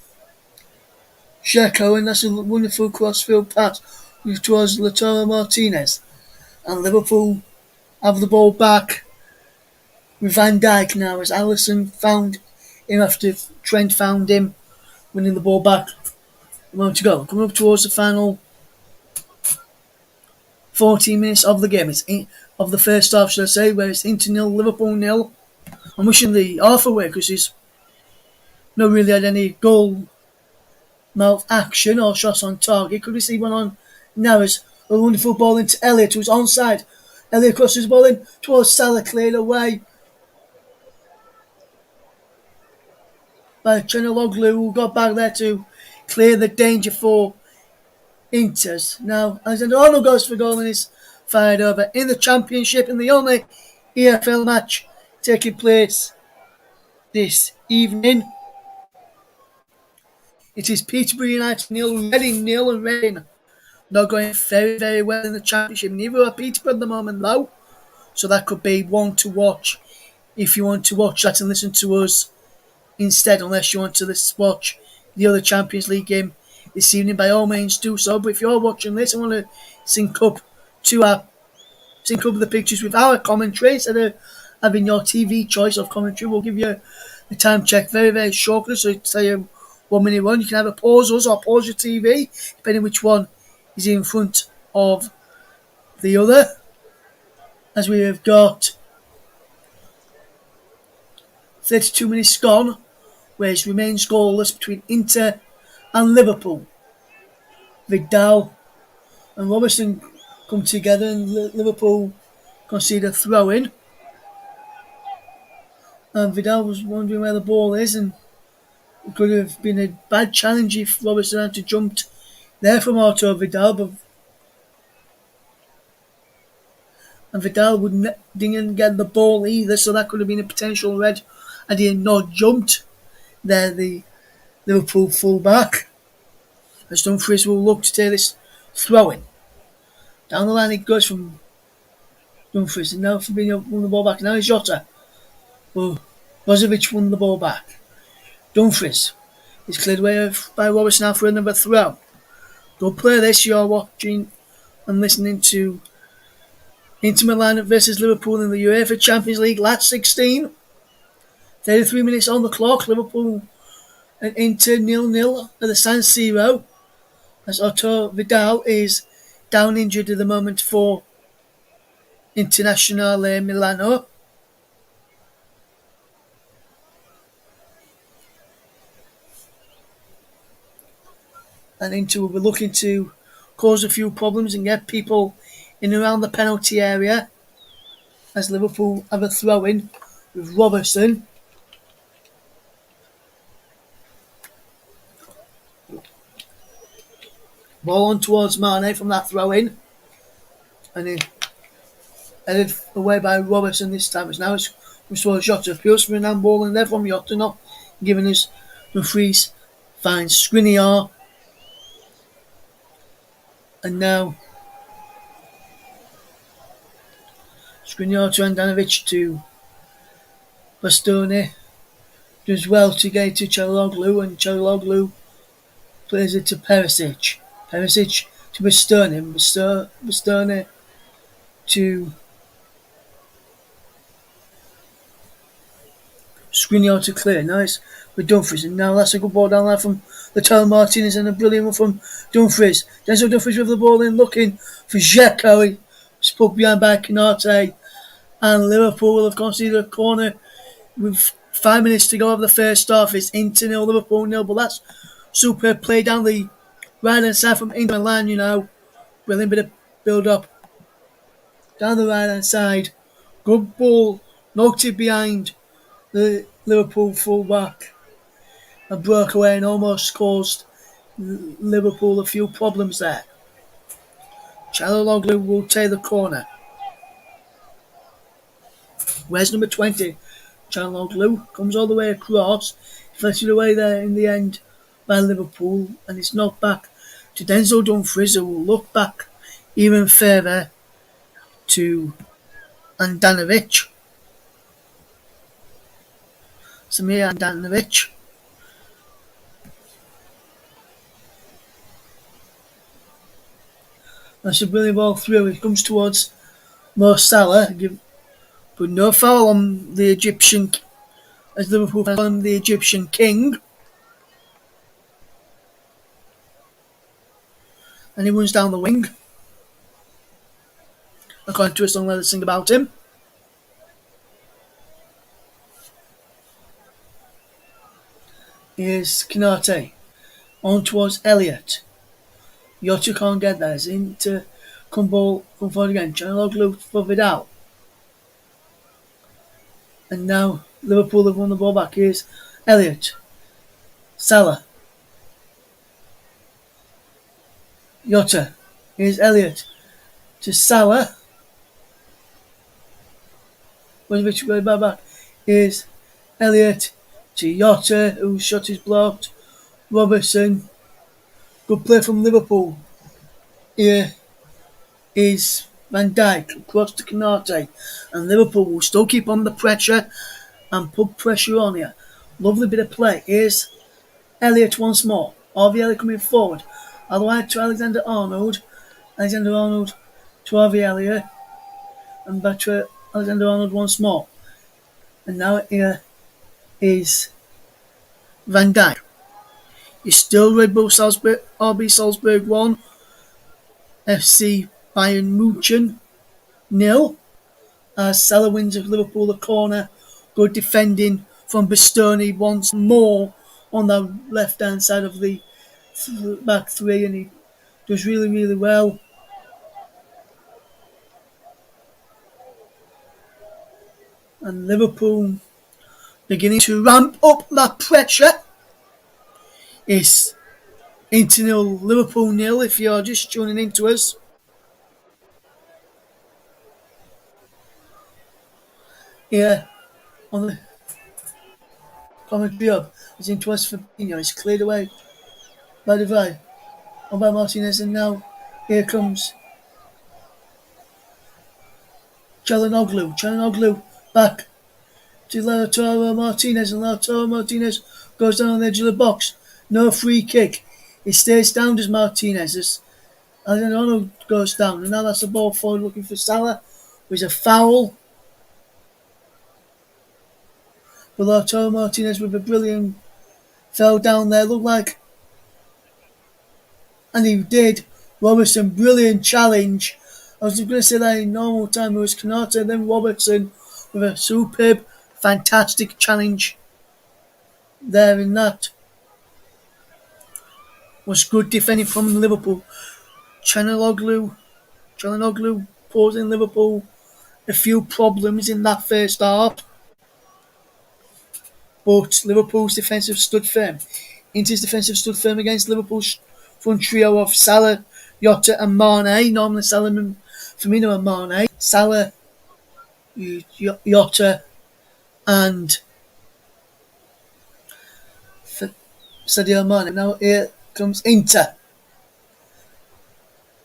[SPEAKER 1] Sheko, and that's a wonderful crossfield pass towards Lautaro Martinez. And Liverpool have the ball back with Van Dijk now as Alisson found him after Trent found him, winning the ball back a moment to go. Coming up towards the final 14 minutes of the game. Of the first half, should I say, where it's Inter 0, Liverpool 0. I'm wishing the half away because he's not really had any goal mouth action or shots on target. Could we see one on now as a wonderful ball into Elliott, who's onside. Elliott crosses the ball in towards Salah, cleared away by Chanaloglu, who got back there to clear the danger for Inters. Now, Alexander Arnold goes for goal and is fired over in the Championship in the only EFL match taking place this evening. It is Peterborough United 0, Reading 0, and Reading not going very, very well in the Championship. Neither are Peterborough at the moment, though. So that could be one to watch if you want to watch that and listen to us instead, unless you want to watch the other Champions League game this evening. By all means, do so. But if you're watching this and want to sync up the pictures with our commentary instead of having your TV choice of commentary, we'll give you a time check very, very shortly. So say 1 minute run. You can either pause us or pause your TV, depending which one is in front of the other. As we have got 32 minutes gone, where it remains goalless between Inter and Liverpool. Vidal and Robertson come together and Liverpool concede a throw-in. And Vidal was wondering where the ball is, and it could have been a bad challenge if Robertson had to jump there from Arturo Vidal, but and Vidal didn't get the ball either, so that could have been a potential red had he not jumped there, the Liverpool full-back. As Dumfries will look to take this throw-in. Down the line it goes from Dumfries, and now Fabinho won the ball back. Now it's Jota. Well, Brozovic won the ball back. Dumfries is cleared away by Robertson now for another throw. Good play this. You're watching and listening to Inter Milan versus Liverpool in the UEFA Champions League Last 16. 33 minutes on the clock. Liverpool and Inter 0-0 at the San Siro, as Arturo Vidal is down injured at the moment for Internazionale Milano. And Inter will be looking to cause a few problems and get people in and around the penalty area, as Liverpool have a throw-in with Robertson. Ball on towards Mane from that throw-in, and then headed away by Robertson this time. Now it's towards Jota. Pures for an ball in there from Jota, not giving us the freeze. Finds Skriniar, and now Skriniar to Andanovic to Bastoni. Does well to get to Çalhanoğlu, and Çalhanoğlu plays it to Perisic. Perisic to Bastoni. Bastoni to Skriniar to clear. Nice with Dumfries, and now that's a good ball down there from Lautaro Martinez, and a brilliant one from Dumfries. Denzel Dumfries with the ball in, looking for Dzeko. It's put behind by Canate, and Liverpool will have conceded a corner with 5 minutes to go of the first half. It's Inter 0, Liverpool 0, but that's superb play down the right hand side from Inter Milan, brilliant bit of build up down the right hand side. Good ball, knocked it behind the Liverpool fullback and broke away and almost caused Liverpool a few problems there. Çalhanoğlu will take the corner. Where's number 20? Çalhanoğlu comes all the way across, flips it away there in the end by Liverpool, and it's knocked back to Denzel Dumfries, who will look back even further to Andanovic. Samir Andanovic. That's a brilliant ball through. It comes towards Mo Salah, but no foul on the Egyptian, as Liverpool fans call him the Egyptian King. And he runs down the wing, according to a song that I sing about him. Here's Konate, on towards Elliott. Jota can't get there. It's into come forward again. Çalhanoğlu for Vidal. And now Liverpool have won the ball back. Here's Elliott. Salah. Jota. Here's Elliott. To Salah. Which way back? Here's Elliott. To Jota, whose shot is blocked. Robertson. Good play from Liverpool. Here is Van Dijk across to Konate, and Liverpool will still keep on the pressure and put pressure on here. Lovely bit of play. Here's Elliott once more. Harvey Elliott coming forward. Otherwise to Alexander Arnold. Alexander Arnold to Harvey Elliott, and back to Alexander Arnold once more. And now here is Van Dijk. It's still Red Bull Salzburg, RB Salzburg 1, FC Bayern Munich 0. As Salah wins of Liverpool a corner. Good defending from Bastoni once more on the left hand side of the back three, and he does really, really well. And Liverpool beginning to ramp up that pressure. It's Inter 0, Liverpool 0 if you're just tuning into us. Yeah, on the commentary up. It's into us for Fabinho. It's cleared away by Devay, on by Martinez, and now here comes Çalhanoğlu back to Lautaro Martinez, and Lautaro Martinez goes down on the edge of the box. No free kick. It stays down as Martinez. Alexander Arnold goes down, and now that's the ball forward looking for Salah. There's a foul. But Lautaro Martinez with a brilliant fell down there, looked like, and he did. Robertson, brilliant challenge. I was going to say that in normal time it was Konate, then Robertson with a superb, fantastic challenge there, and that was good defending from Liverpool. Çalhanoğlu causing Liverpool a few problems in that first half, but Liverpool's defensive stood firm. Inter's defensive stood firm against Liverpool's front trio of Salah, Jota and Mane. Normally Salah, Firmino and Mane. Salah, Jota and Sadio Mane. Now here comes Inter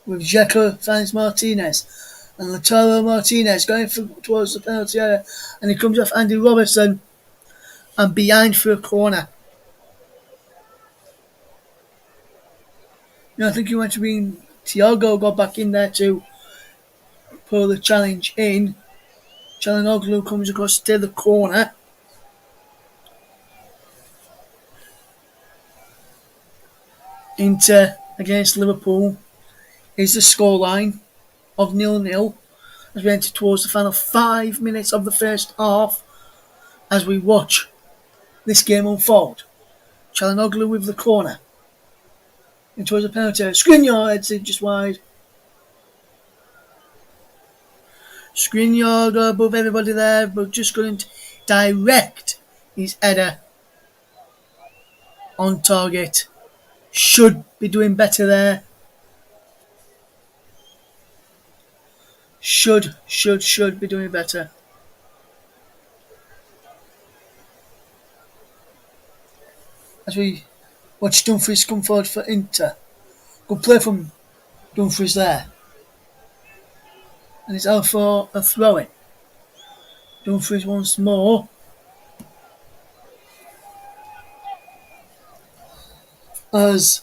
[SPEAKER 1] with Dzeko finds Martinez, and Lautaro Martinez going towards the penalty area, and he comes off Andy Robertson and behind for a corner. I think he went to be Thiago got back in there to pull the challenge in. Çalhanoğlu comes across to the corner. Inter against Liverpool is the scoreline of 0-0 as we enter towards the final 5 minutes of the first half as we watch this game unfold. Çalhanoğlu with the corner. And towards the penalty area. Skriniar heads it just wide. Skriniar got above everybody there, but just couldn't direct his header on target. Should be doing better there. Should be doing better. As we watch Dumfries come forward for Inter. Good play from Dumfries there. And it's out for a throw-in. Dumfries once more. As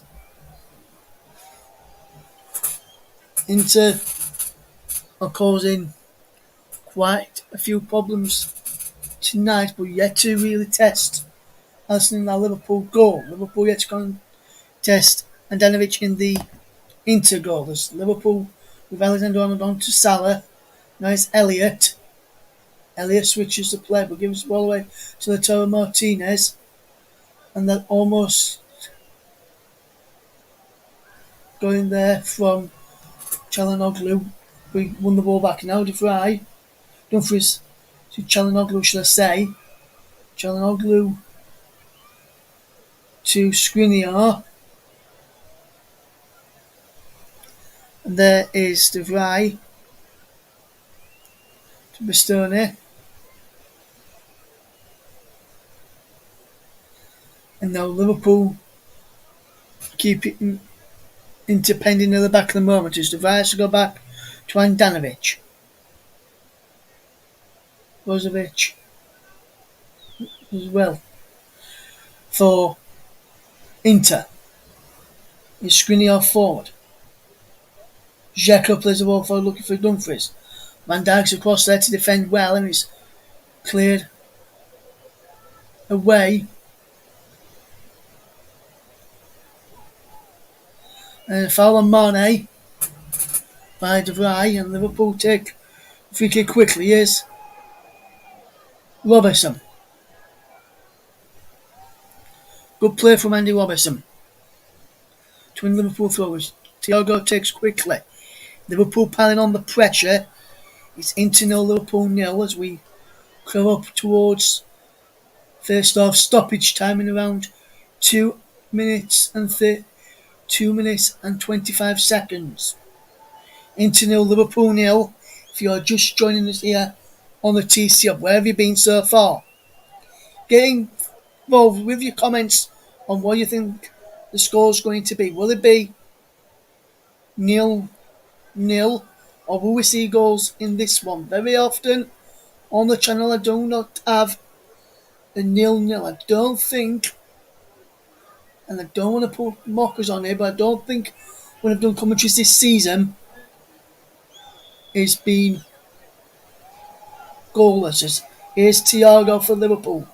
[SPEAKER 1] Inter are causing quite a few problems tonight, but yet to really test Alisson in that Liverpool goal. Liverpool yet to contest Andanovic in the Inter goal. There's Liverpool with Alexander Arnold on to Salah. Now it's Elliott. Elliott switches the play but gives the ball away to Lautaro Martinez. And then almost going there from Çalhanoğlu. We won the ball back now. De Vrij. Dumfries to Çalhanoğlu, should I say. Çalhanoğlu to Skriniar. And there is De Vrij to Bastoni. And now Liverpool keep it independent in the back at the moment as De Vrij to go back to Andanovic. Brozovic as well for Inter. Is Skriniar forward. Xhaka plays the ball forward looking for Dumfries. Van Dijk's across there to defend well and he's cleared away. And a foul on Mane by De Vrij, and Liverpool take the free kick quickly. Here's Robertson. Good play from Andy Robertson to win Liverpool throwers. Thiago takes quickly. Liverpool piling on the pressure. It's Inter 0, Liverpool 0 as we come up towards first half stoppage time in around 2 minutes and 25 seconds. Inter 0, Liverpool 0. If you're just joining us here on the TC Up, where have you been so far? Getting involved with your comments on what you think the score is going to be. Will it be 0-0, or will we see goals in this one? Very often on the channel I do not have a 0-0. I don't think, and I don't want to put mockers on here, but I don't think when I've done commentaries this season it's been goalless. Here's Thiago for Liverpool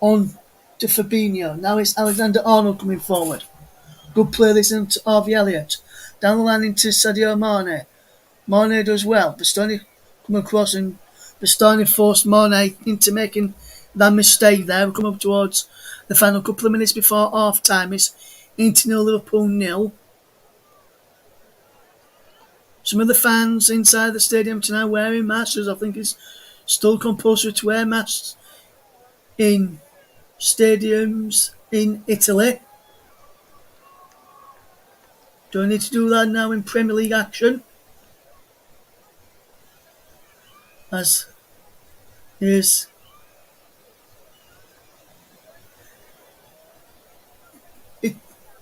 [SPEAKER 1] on to Fabinho. Now it's Alexander Arnold coming forward. Good play this into Harvey Elliott. Down the line into Sadio Mane. Mane does well. Bastoni come across and Bastoni forced Mane into making that mistake there. We come up towards the final couple of minutes before half time. It's Inter 0, Liverpool 0. Some of the fans inside the stadium tonight wearing masks. I think it's still compulsory to wear masks in stadiums in Italy. Do I need to do that now in Premier League action? As is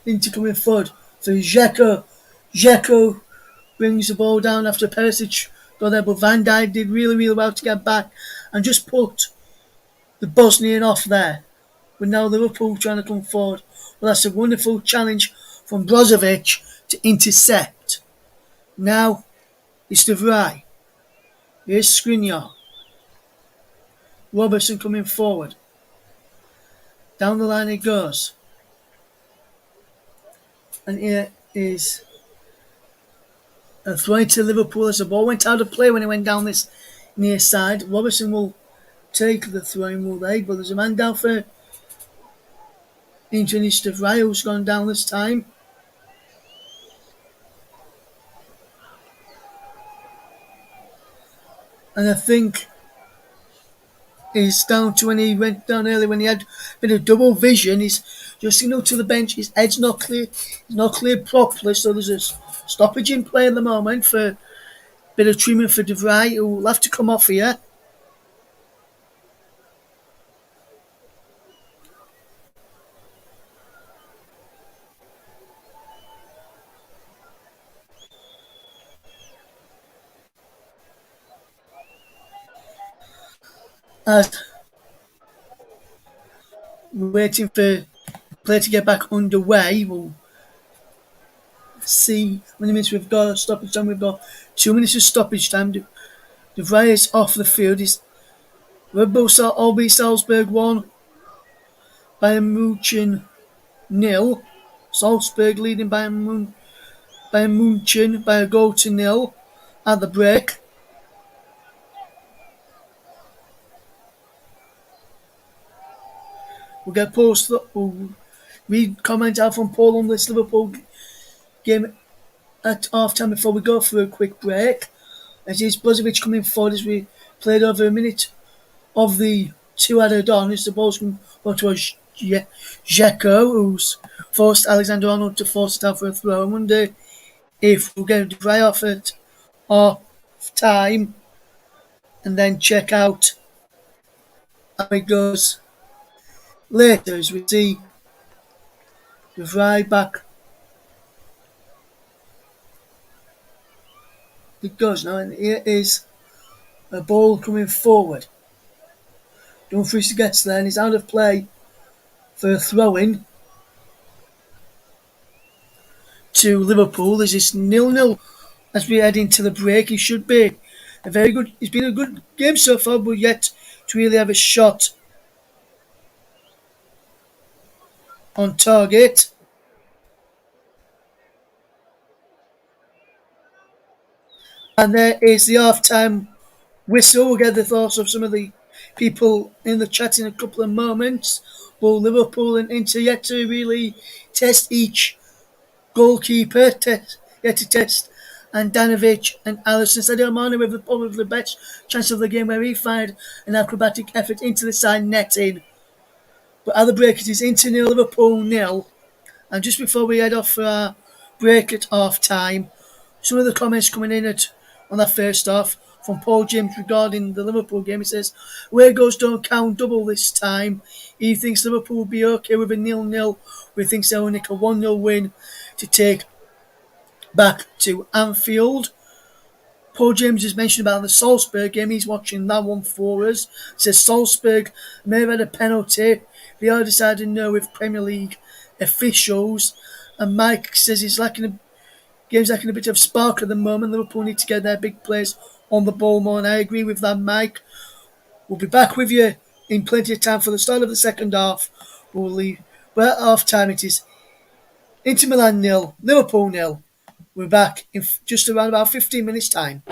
[SPEAKER 1] Inter coming forward for Xhaka. Xhaka brings the ball down after Perisic got there, but Van Dijk did really well to get back and just put the Bosnian off there. But now Liverpool trying to come forward. Well, that's a wonderful challenge from Brozovic to intercept. Now it's De Vrij. Here's Skriniar. Robertson coming forward. Down the line it goes. And here is a throw to Liverpool as the ball went out of play when it went down this near side. Robertson will take the throw-in, will they? But there's a man down for Inter De Vrij who's gone down this time. And I think it's down to when he went down early when he had a bit of double vision. He's just to the bench. His head's not clear. He's not cleared properly. So there's a stoppage in play at the moment for a bit of treatment for De Vrij, who will have to come off here. As we're waiting for play to get back underway, we'll see how many minutes we've got. Stoppage time. We've got 2 minutes of stoppage time. De Vrij is off the field. He's Red Bull RB Salzburg 1, Bayern Munchen 0. Salzburg leading Bayern Munchen by a goal to 0 at the break. We'll get we'll read comment out from Paul on this Liverpool game at half time before we go for a quick break. As is Brozovic coming forward as we played over a minute of the two added on as the ball's going towards Dzeko, who's forced Alexander Arnold to force it out for a throw. I wonder if we'll get a dry off at half time and then check out how it goes later as we see the Vrij back. It goes now, and here is a ball coming forward. Dumfries gets there and he's out of play for a throw-in to Liverpool. There's this 0-0 as we head into the break. He should be it's been a good game so far, but yet to really have a shot on target. And there is the half-time whistle. We'll get the thoughts of some of the people in the chat in a couple of moments. Will Liverpool and Inter yet to really test each goalkeeper, yet to test Andanovic and Alisson. Sadio Mane with probably the best chance of the game where he fired an acrobatic effort into the side netting. But at the break it is Inter 0, Liverpool 0. And just before we head off for our break at half time, some of the comments coming in on that first half from Paul James regarding the Liverpool game. He says, away goals don't count double this time. He thinks Liverpool will be okay with a 0-0. We think they'll nick a 1-0 win to take back to Anfield. Paul James has mentioned about the Salzburg game. He's watching that one for us. He says Salzburg may have had a penalty. They are deciding no with Premier League officials. And Mike says game's lacking a bit of spark at the moment. Liverpool need to get their big players on the ball more, and I agree with that, Mike. We'll be back with you in plenty of time for the start of the second half. We'll leave. Well, at half time it is Inter Milan 0, Liverpool 0. We're back in just around about 15 minutes time.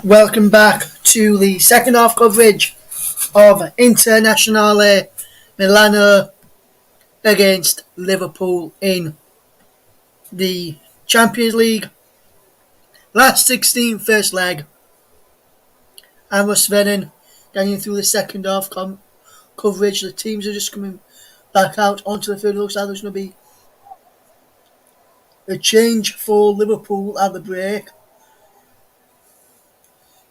[SPEAKER 1] Welcome back to the second half coverage of Internazionale Milano against Liverpool in the Champions League Last 16 first leg. And we're Svenin getting through the second half coverage. The teams are just coming back out onto the field. It looks like there's going to be a change for Liverpool at the break,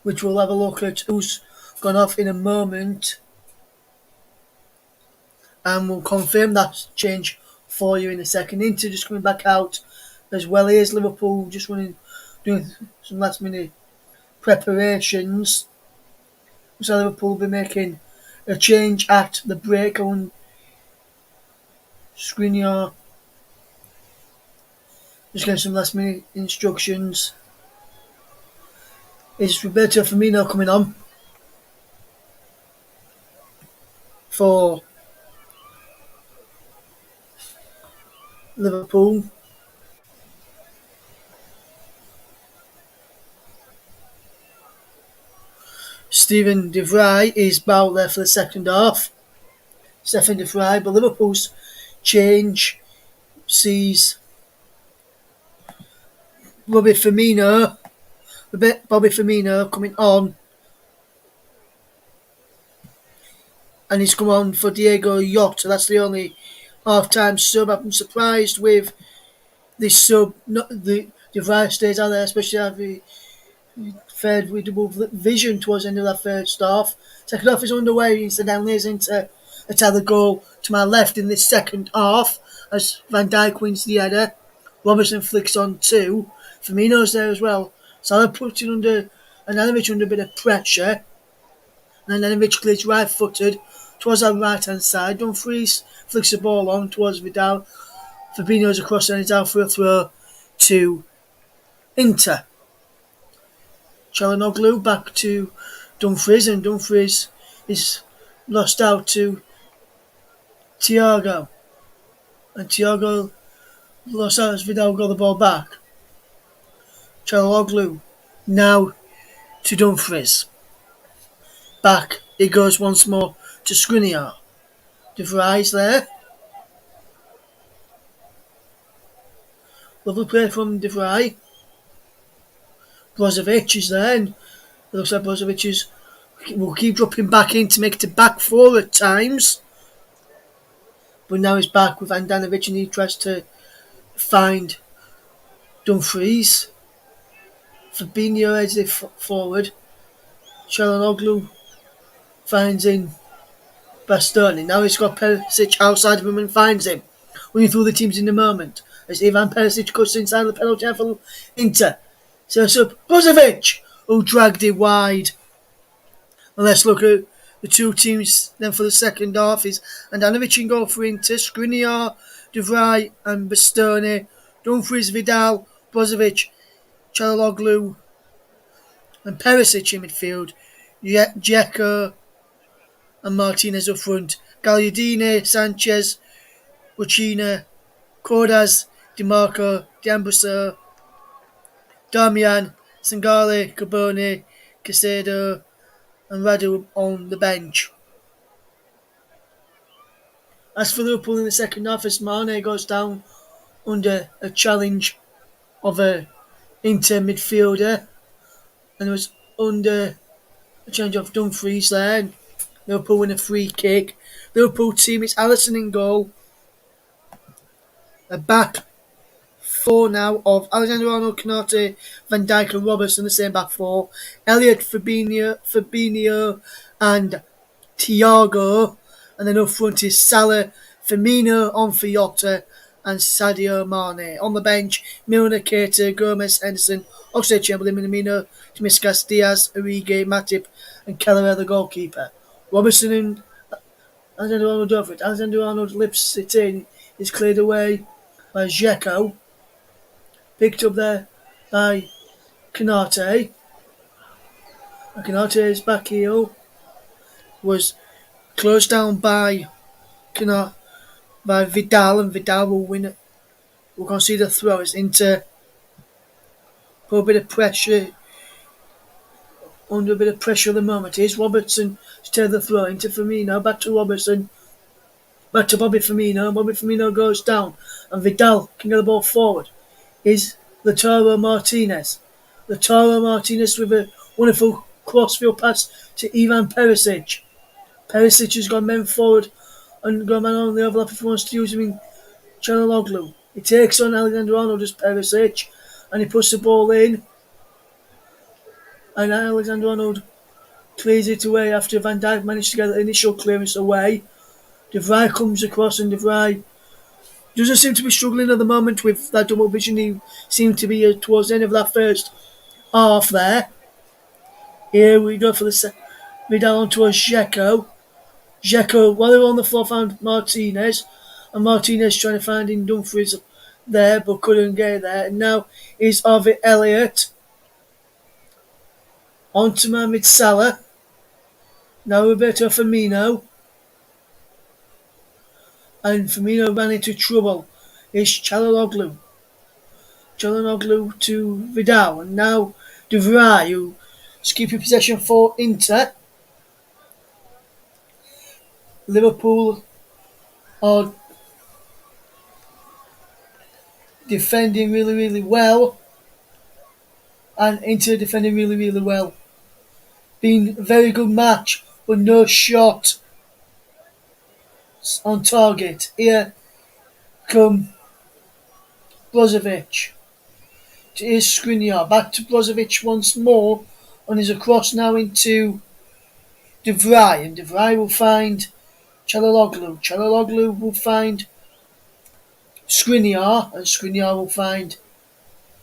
[SPEAKER 1] which we'll have a look at who's gone off in a moment. And we'll confirm that change for you in a second. Inter just coming back out as well as Liverpool just doing some last minute preparations. So Liverpool will be making a change at the break on Skriniar. Just getting some last minute instructions. Is Roberto Firmino coming on for Liverpool? Steven De Vrij is out there for the second half. Stefan De Vrij, but Liverpool's change sees Bobby Firmino coming on, and he's come on for Diego Jota. That's the only half-time sub. I'm surprised with this sub. The De Vrij stays out there, especially after he fared with double vision towards the end of that first half. Second half is underway. Incidentally, into a tether goal to my left in this second half as Van Dijk wins the header. Robertson flicks on two. Firmino's there as well. Salah puts it under Andanovic under a bit of pressure. And Andanovic clears right-footed towards our right-hand side. Dumfries flicks the ball on towards Vidal. Fabinho's across and he's out for a throw to Inter. Çalhanoğlu back to Dumfries, and Dumfries is lost out to Thiago. And Thiago lost out as Vidal got the ball back. Çalhanoğlu now to Dumfries. Back it goes once more to Skriniar. De Vrij's there. Lovely play from De Vrij. Brozovic is there, and it looks like Brozovic will keep dropping back in to make it a back four at times. But now he's back with Andanovic and he tries to find Dumfries. Fabinho heads it forward. Çalhanoğlu finds in Bastoni. Now he's got Perisic outside of him and finds him. Running through the teams in a moment. As Ivan Perisic cuts inside the penalty area for Inter. Sets up Brozovic, who dragged it wide. And let's look at the two teams then for the second half. Is Andanovic in goal for Inter, Skriniar, De Vrij and Bastoni, Dumfries, Vidal, Brozovic, Çalhanoğlu and Perisic in midfield, Dzeko and Martinez up front, Gagliardini, Sanchez, Uchina, Cordas, Dimarco, Diambuso, Darmian, Sangali, Carboni, Caicedo and Radu on the bench. As for Liverpool in the second half, as Mane goes down under a challenge of a Inter midfielder, and it was under a challenge of Dumfries there, and Liverpool win a free kick. Liverpool team, it's Alisson in goal. A back four now of Alexander Arnold, Konate, Van Dijk and Robertson, the same back four. Elliott, Fabinho and Thiago. And then up front is Salah, Firmino on for Jota and Sadio Mane. On the bench, Milner, Keita, Gomez, Henderson, Oxlade-Chamberlain, Minamino, Tsimikas, Diaz, Origi, Matip and Kelleher, the goalkeeper. Robertson and Alexander Arnold over it. Alexander Arnold lips it in. Is cleared away by Dzeko. Picked up there by Konate. And Konate's back heel was closed down by Vidal, and Vidal will win it. We're going to see the throw. It's Inter. Put a bit of pressure under a bit of pressure at the moment. Here's Robertson to take the throw into Firmino, back to Robertson, back to Bobby Firmino. Bobby Firmino goes down, and Vidal can get the ball forward. Is Lautaro Martinez. Lautaro Martinez with a wonderful crossfield pass to Ivan Perisic. Perisic has got men forward and got man on the overlap if he wants to use him in Çalhanoğlu. He takes on Alexander Arnold as Perisic, and he puts the ball in, and Alexander Arnold clears it away after Van Dijk managed to get the initial clearance away. De Vrij comes across, and De Vrij doesn't seem to be struggling at the moment with that double vision. He seemed to be towards the end of that first half there. Here we go for the Vidal on towards Dzeko. Dzeko, while they're on the floor, found Martinez, and Martinez trying to find in Dumfries there, but couldn't get there. And now is Harvey Elliott on to Mohamed Salah. Now Roberto Firmino, and Firmino ran into trouble. It's Çalhanoğlu to Vidal, and now De Vrij, who is keeping possession for Inter. Liverpool are defending really, really well, and Inter defending really, really well. Been a very good match, but no shot on target. Here come Brozovic. Here's Skriniar. Back to Brozovic once more, and is across now into De Vrij, and De Vrij will find Çalhanoğlu. Çalhanoğlu will find Skriniar, and Skriniar will find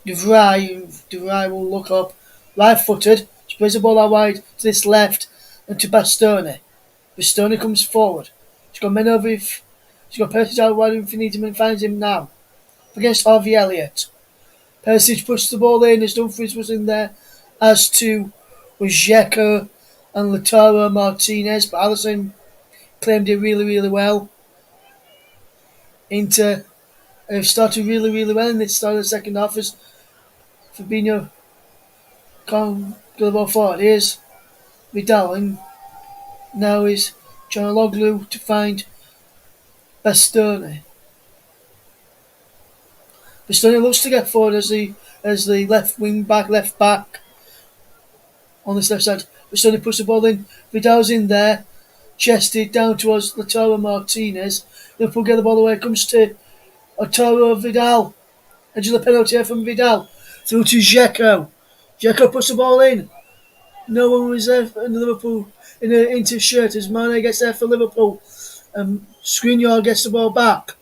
[SPEAKER 1] De Vrij, and De Vrij will look up, right-footed, sprays the ball out wide to this left, and to Bastoni. Bastoni comes forward. He's got men over, he's got Perisic out wide if he needs him, and finds him now. Against Harvey Elliott. Perisic pushed the ball in as Dumfries was in there, as to was Dzeko and Lautaro Martinez, but Alisson claimed it really, really well. Inter have started really, really well in the start of the second half as Fabinho can't get the ball forward. Here's Vidal, and now is Çalhanoğlu to find Bastoni. Bastoni loves to get forward as the left back on this left side. Bastoni puts the ball in. Vidal's in there, chested down towards Lautaro Martinez. Liverpool get the ball away. Comes to Arturo Vidal. Edge of the penalty here from Vidal. Through to Dzeko. Dzeko puts the ball in. No one was there in Liverpool in an Inter shirt as Mane gets there for Liverpool. Skriniar gets the ball back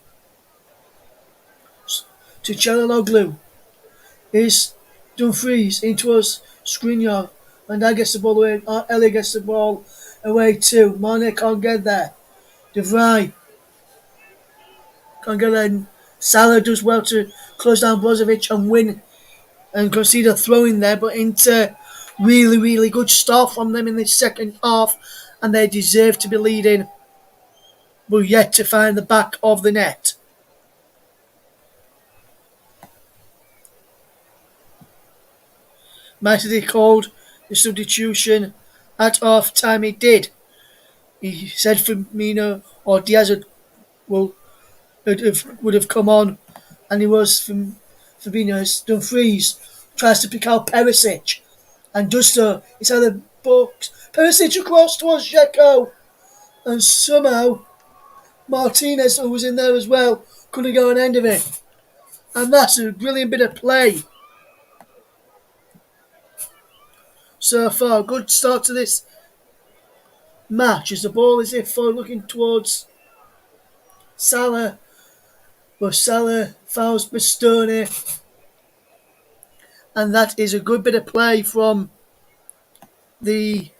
[SPEAKER 1] to Çalhanoğlu. Is Dumfries in towards Skriniar, and that gets the ball away. Elliott gets the ball away too. Mane can't get there. De Vrij can't get there. Salah does well to close down Brozovic and win and concede a throw in there, but Inter really, really good start from them in the second half, and they deserve to be leading, but yet to find the back of the net. Might have called the substitution at half time. He did. He said Firmino or Diaz would have come on, and he was from Fabinho's. Dumfries tries to pick out Perisic and does so inside the box. Perisic across towards Dzeko, and somehow Martinez, who was in there as well, couldn't go an end of it. And that's a brilliant bit of play so far. Good start to this match as the ball is for looking towards Salah, but Salah fouls Bastoni, and that is a good bit of play from the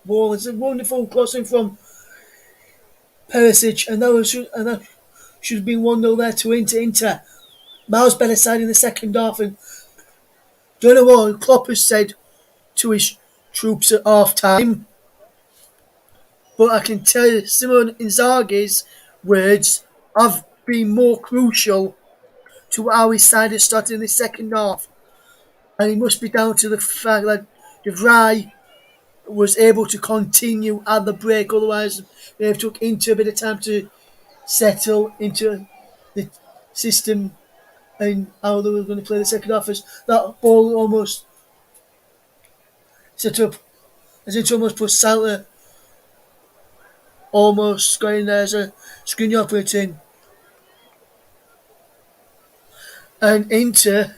[SPEAKER 1] ball. It's a wonderful crossing from Perisic, and that should have been 1-0 there to Inter. Miles better side in the second half, and don't know what Klopp has said to his troops at half time, but I can tell you Simone Inzaghi's words have been more crucial to how his side has started in the second half. and it must be down to the fact that De Vrij was able to continue at the break. Otherwise, it took Inter a bit of time to settle into the system and how they were going to play the second half. As that ball almost set up, as Inter almost put Salah almost going there as a screen operating, and Inter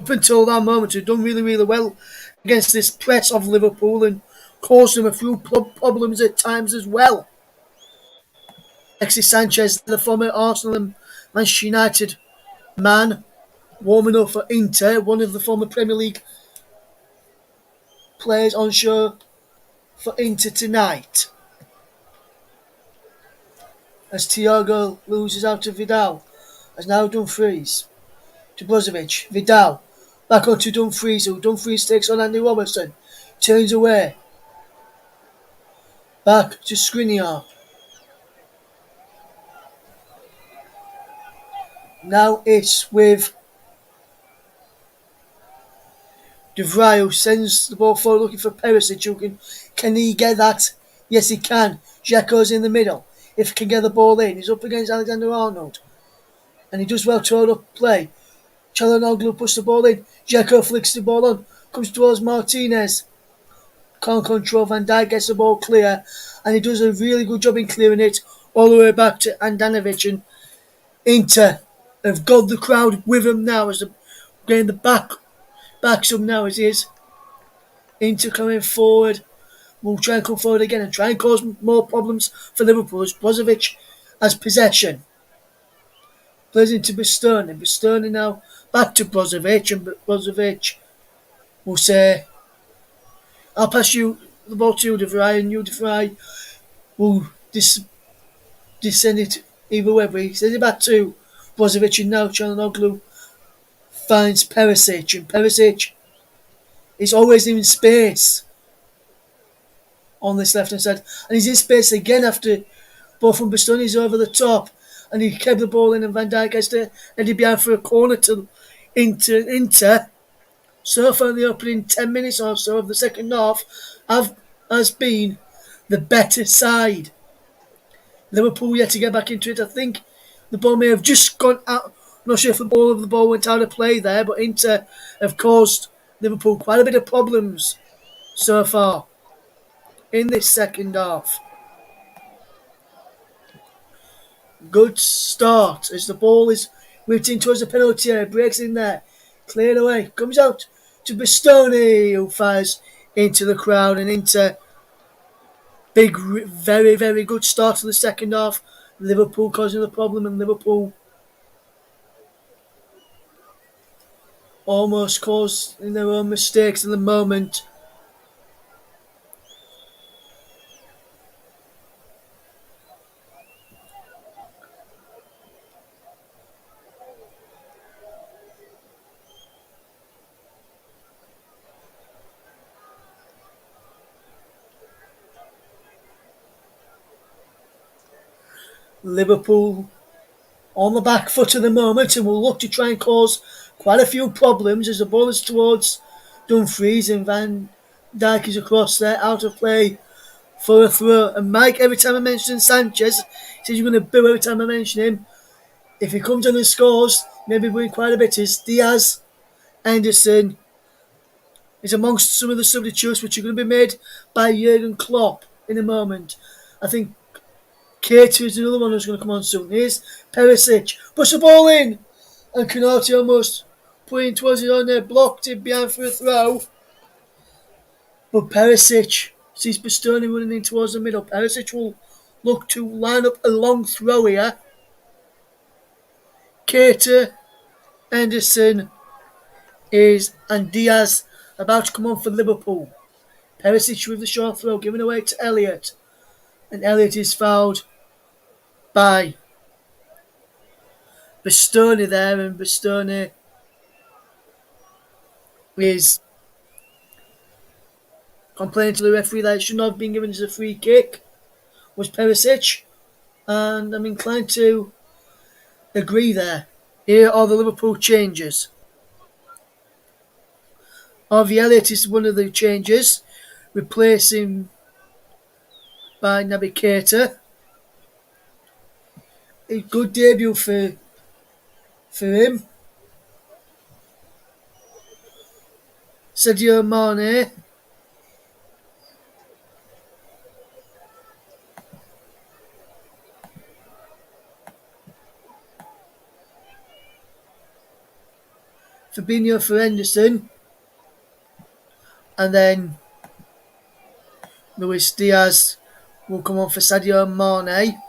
[SPEAKER 1] up until that moment had done really, really well against this press of Liverpool and caused them a few problems at times as well. Alexis Sanchez, the former Arsenal and Manchester United man, warming up for Inter, one of the former Premier League players on show for Inter tonight. As Thiago loses out to Vidal, has now Dumfries to Brozovic, Vidal back on to Dumfries, who Dumfries takes on Andy Robertson, turns away, back to Skriniar. Now it's with De Vrij, who sends the ball forward looking for Perisic. Can he get that? Yes, he can. Dzeko's in the middle. If he can get the ball in, he's up against Alexander-Arnold. And he does well to hold up play. Çalhanoğlu puts the ball in. Dzeko flicks the ball on. Comes towards Martinez. Can't control. Van Dijk gets the ball clear. And he does a really good job in clearing it all the way back to Andanovic. And Inter have got the crowd with him now as they're getting the backs up now as he is. Inter coming forward. Will try and come forward again and try and cause more problems for Liverpool as Brozovic has possession. Plays into Bastoni. Bastoni now back to Brozovic, and Brozovic will say, I'll pass you the ball to you, De Vrij, and you, De Vrij, will descend it either way. But he sends it back to Brozovic, and now Çalhanoğlu finds Perisic, and Perisic is always in space on this left hand side, and he's in space again after ball from Bastoni's over the top, and he kept the ball in, and Van Dijk has to head behind for a corner to Inter. So far in the opening 10 minutes or so of the second half has been the better side. Liverpool yet to get back into it. I think the ball may have just gone out. I'm not sure if the ball went out of play there, but Inter have caused Liverpool quite a bit of problems so far in this second half. Good start as the ball is whipped in towards the penalty area, breaks in there, cleared away, comes out to Bastoni, who fires into the crowd, and Inter, very, very good start to the second half. Liverpool causing the problem, and Liverpool almost caused in their own mistakes in the moment. Liverpool on the back foot at the moment and will look to try and cause quite a few problems as the ball is towards Dumfries, and Van Dijk is across there, out of play for a throw. And Mike, every time I mention Sanchez, says you're going to boo every time I mention him. If he comes on and scores, maybe win quite a bit, is Diaz. Anderson is amongst some of the substitutes which are going to be made by Jurgen Klopp in a moment. I think Keita is another one who's going to come on soon. Here's Perisic. Push the ball in. And Konate almost putting towards it on there. Blocked it behind for a throw. But Perisic sees Bastoni running in towards the middle. Perisic will look to line up a long throw here. Keita, Anderson and Diaz about to come on for Liverpool. Perisic with the short throw given away to Elliott. And Elliott is fouled by Bastoni there, and Bastoni is complaining to the referee that it should not have been given as a free kick. Was Perisic, and I'm inclined to agree there. Here are the Liverpool changes. Harvey Elliott is one of the changes, replacing by Naby Keita. A good debut for him. Sadio Mane. Fabinho for Henderson. And then Luis Diaz will come on for Sadio Mane.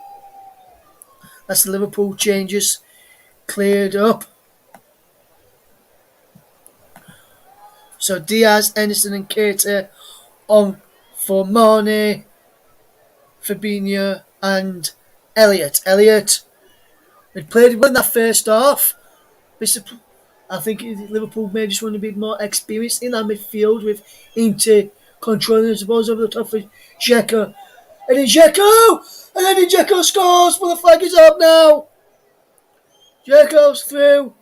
[SPEAKER 1] That's the Liverpool changes cleared up. So Diaz, Henderson and Keita on for Mane, Fabinho and Elliott. Elliott had played well in that first half. I think Liverpool may just want to be more experienced in that midfield with Inter controlling the balls over the top of Dzeko. And then Dzeko! And then Dzeko scores, but the flag is up now. Dzeko's through,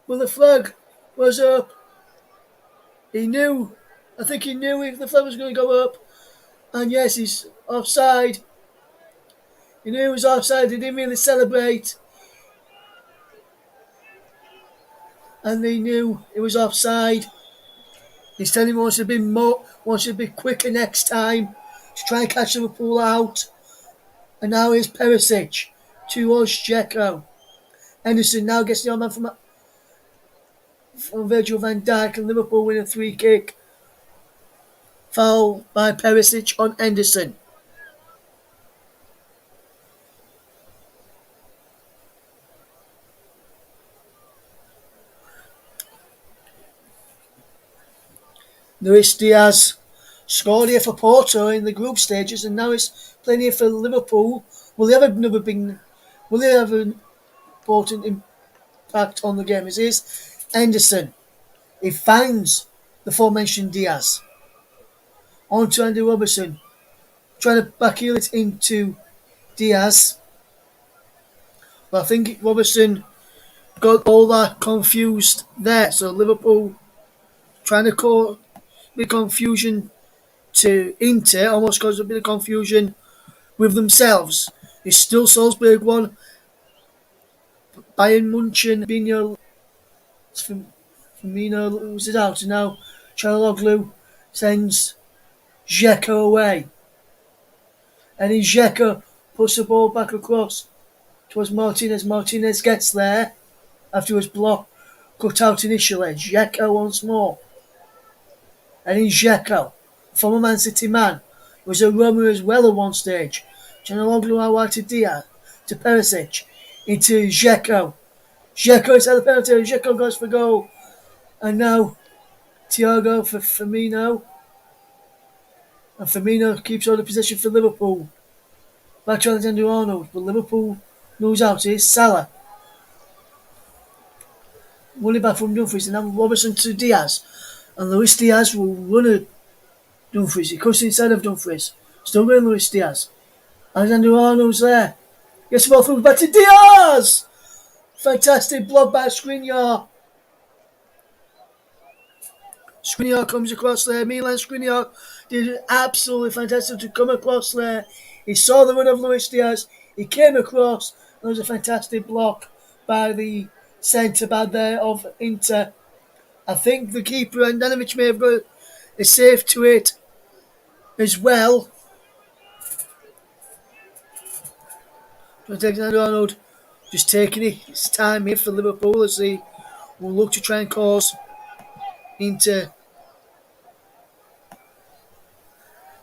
[SPEAKER 1] but the flag was up. I think he knew if the flag was going to go up. And yes, he's offside. He knew he was offside, he didn't really celebrate. And they knew it was offside. He's telling him wants to be quicker next time to try and catch Liverpool out. And now here's Perisic towards Dzeko. Henderson now gets the arm from Virgil van Dijk, and Liverpool win a free kick. Foul by Perisic on Henderson. Luis Diaz scored here for Porto in the group stages, and now he's playing here for Liverpool. Will he have an important impact on the game? It is Henderson. He finds the aforementioned Diaz. On to Andy Robertson. Trying to backheel it into Diaz. But I think Robertson got all that confused there. So Liverpool trying to cause a bit of confusion to Inter, almost caused a bit of confusion with themselves. It's still Salzburg 1, Bayern Munchen, Firmino loses it out, and now Çalhanoğlu sends Dzeko away. And then Dzeko puts the ball back across towards Martinez. Martinez gets there after he was cut out initially. Dzeko once more. And then Dzeko, former Man City man, was a Roma as well at one stage. Çalhanoğlu out to Diaz, to Perisic, into Dzeko. Dzeko is at the penalty, Dzeko goes for goal. And now Thiago for Firmino. And Firmino keeps all the possession for Liverpool. Back to Alexander-Arnold, but Liverpool moves out. Here's Salah. Won it back from Dumfries, and now Robertson to Diaz. And Luis Diaz will run at Dumfries. He cuts inside of Dumfries. Still going Luis Diaz. Alexander-Arnold's there. Gets the ball through back to Diaz! Fantastic block by Skriniar. Skriniar comes across there. Milan Skriniar did absolutely fantastic to come across there. He saw the run of Luis Diaz. He came across. There was a fantastic block by the centre-back there of Inter. I think the keeper, Andanovic, may have got a save to it as well. Alexander-Arnold just taking his time here for Liverpool as they will look to try and cause Inter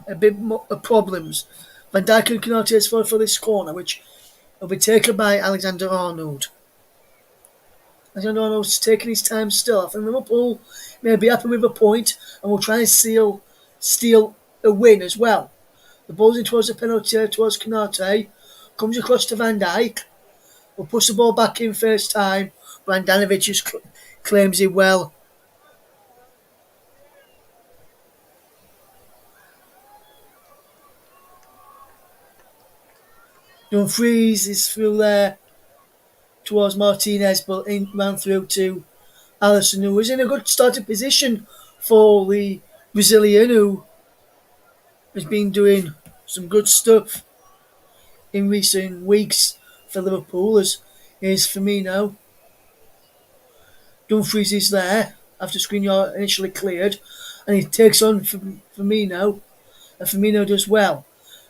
[SPEAKER 1] a bit more problems. Van Dijk and Konaté is for this corner, which will be taken by Alexander-Arnold. Alexander-Arnold's taking his time still. I think Liverpool may be happy with a point and will try and steal a win as well. The ball's in towards the penalty towards Konaté. Comes across to Van Dijk. Will push the ball back in first time. But Andanovic just claims it well. Dumfries is through there towards Martinez, but ran through to Alisson, who was in a good starting position for the Brazilian who has been doing some good stuff in recent weeks for Liverpool is Firmino. Dumfries is there after Skriniar initially cleared, and he takes on Firmino, and Firmino does well.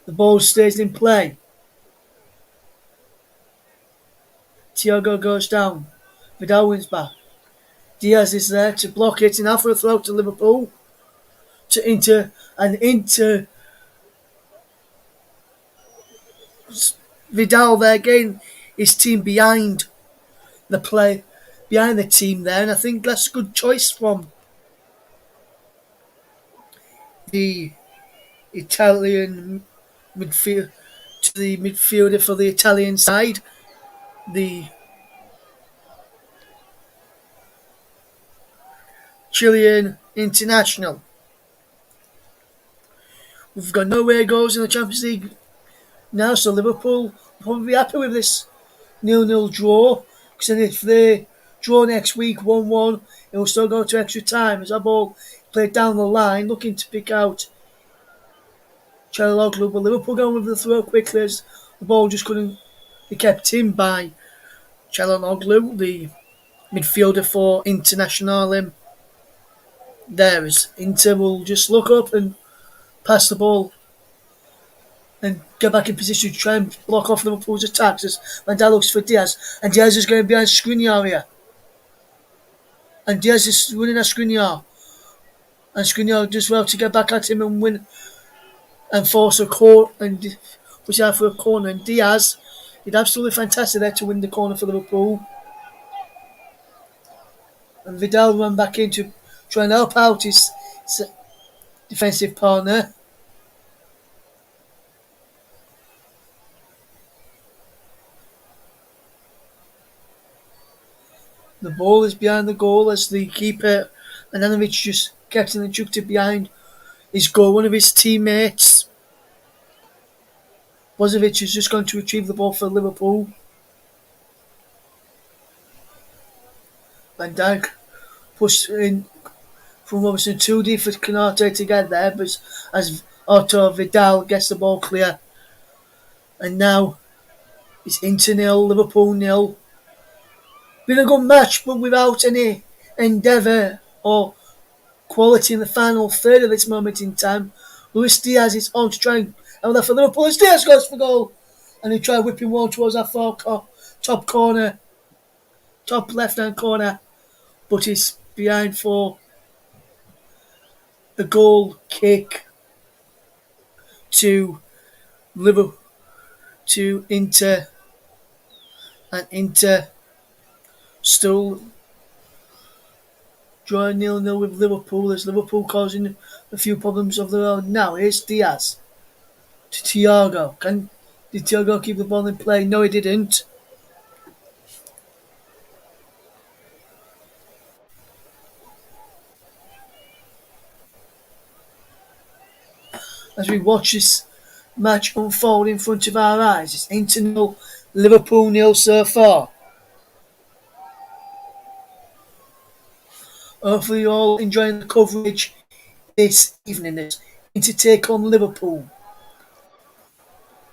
[SPEAKER 1] The ball stays in play. Thiago goes down. Vidal wins back. Diaz is there to block it, and now for a throw to Liverpool. To Inter, and Inter. Vidal there again, his team behind the play, behind the team there, and I think that's a good choice from the Italian midfield to the midfielder for the Italian side, the Chilean international. We've got no away goals in the Champions League now, so Liverpool will probably be happy with this 0-0 draw, because if they draw next week 1-1, it will still go to extra time as our ball played down the line, looking to pick out Çalhanoğlu, but Liverpool going with the throw quickly as the ball just couldn't be kept in by Çalhanoğlu, the midfielder for Internazionale. There is Inter will just look up and pass the ball and get back in position to try and block off Liverpool's attacks as Vandal looks for Diaz, and Diaz is going behind Skriniar here, and Diaz is running at Skriniar, and Skriniar does well to get back at him and win and force a corner and push out for a corner, and Diaz did absolutely fantastic there to win the corner for Liverpool, and Vidal ran back in to try and help out his defensive partner. The ball is behind the goal as the keeper Ananovic just kept in and juked it behind his goal. One of his teammates, Bozovic, is just going to retrieve the ball for Liverpool. Van Dijk pushed in from Robertson too deep for Canate to get there, but as Otto Vidal gets the ball clear, and now it's Inter 0, Liverpool 0. Been a good match, but without any endeavour or quality in the final third at this moment in time. Luis Diaz is on to try and that for Liverpool. As Diaz goes for goal, and he tried whipping one towards that top corner, top left-hand corner, but he's behind for the goal kick to Liverpool, to Inter, and Inter still drawing 0-0 with Liverpool as Liverpool causing a few problems of their own. Now here's Diaz to Thiago. Did Thiago keep the ball in play? No, he didn't. As we watch this match unfold in front of our eyes, it's Inter 0, Liverpool 0 so far. Hopefully you're all enjoying the coverage this evening as Inter take on Liverpool,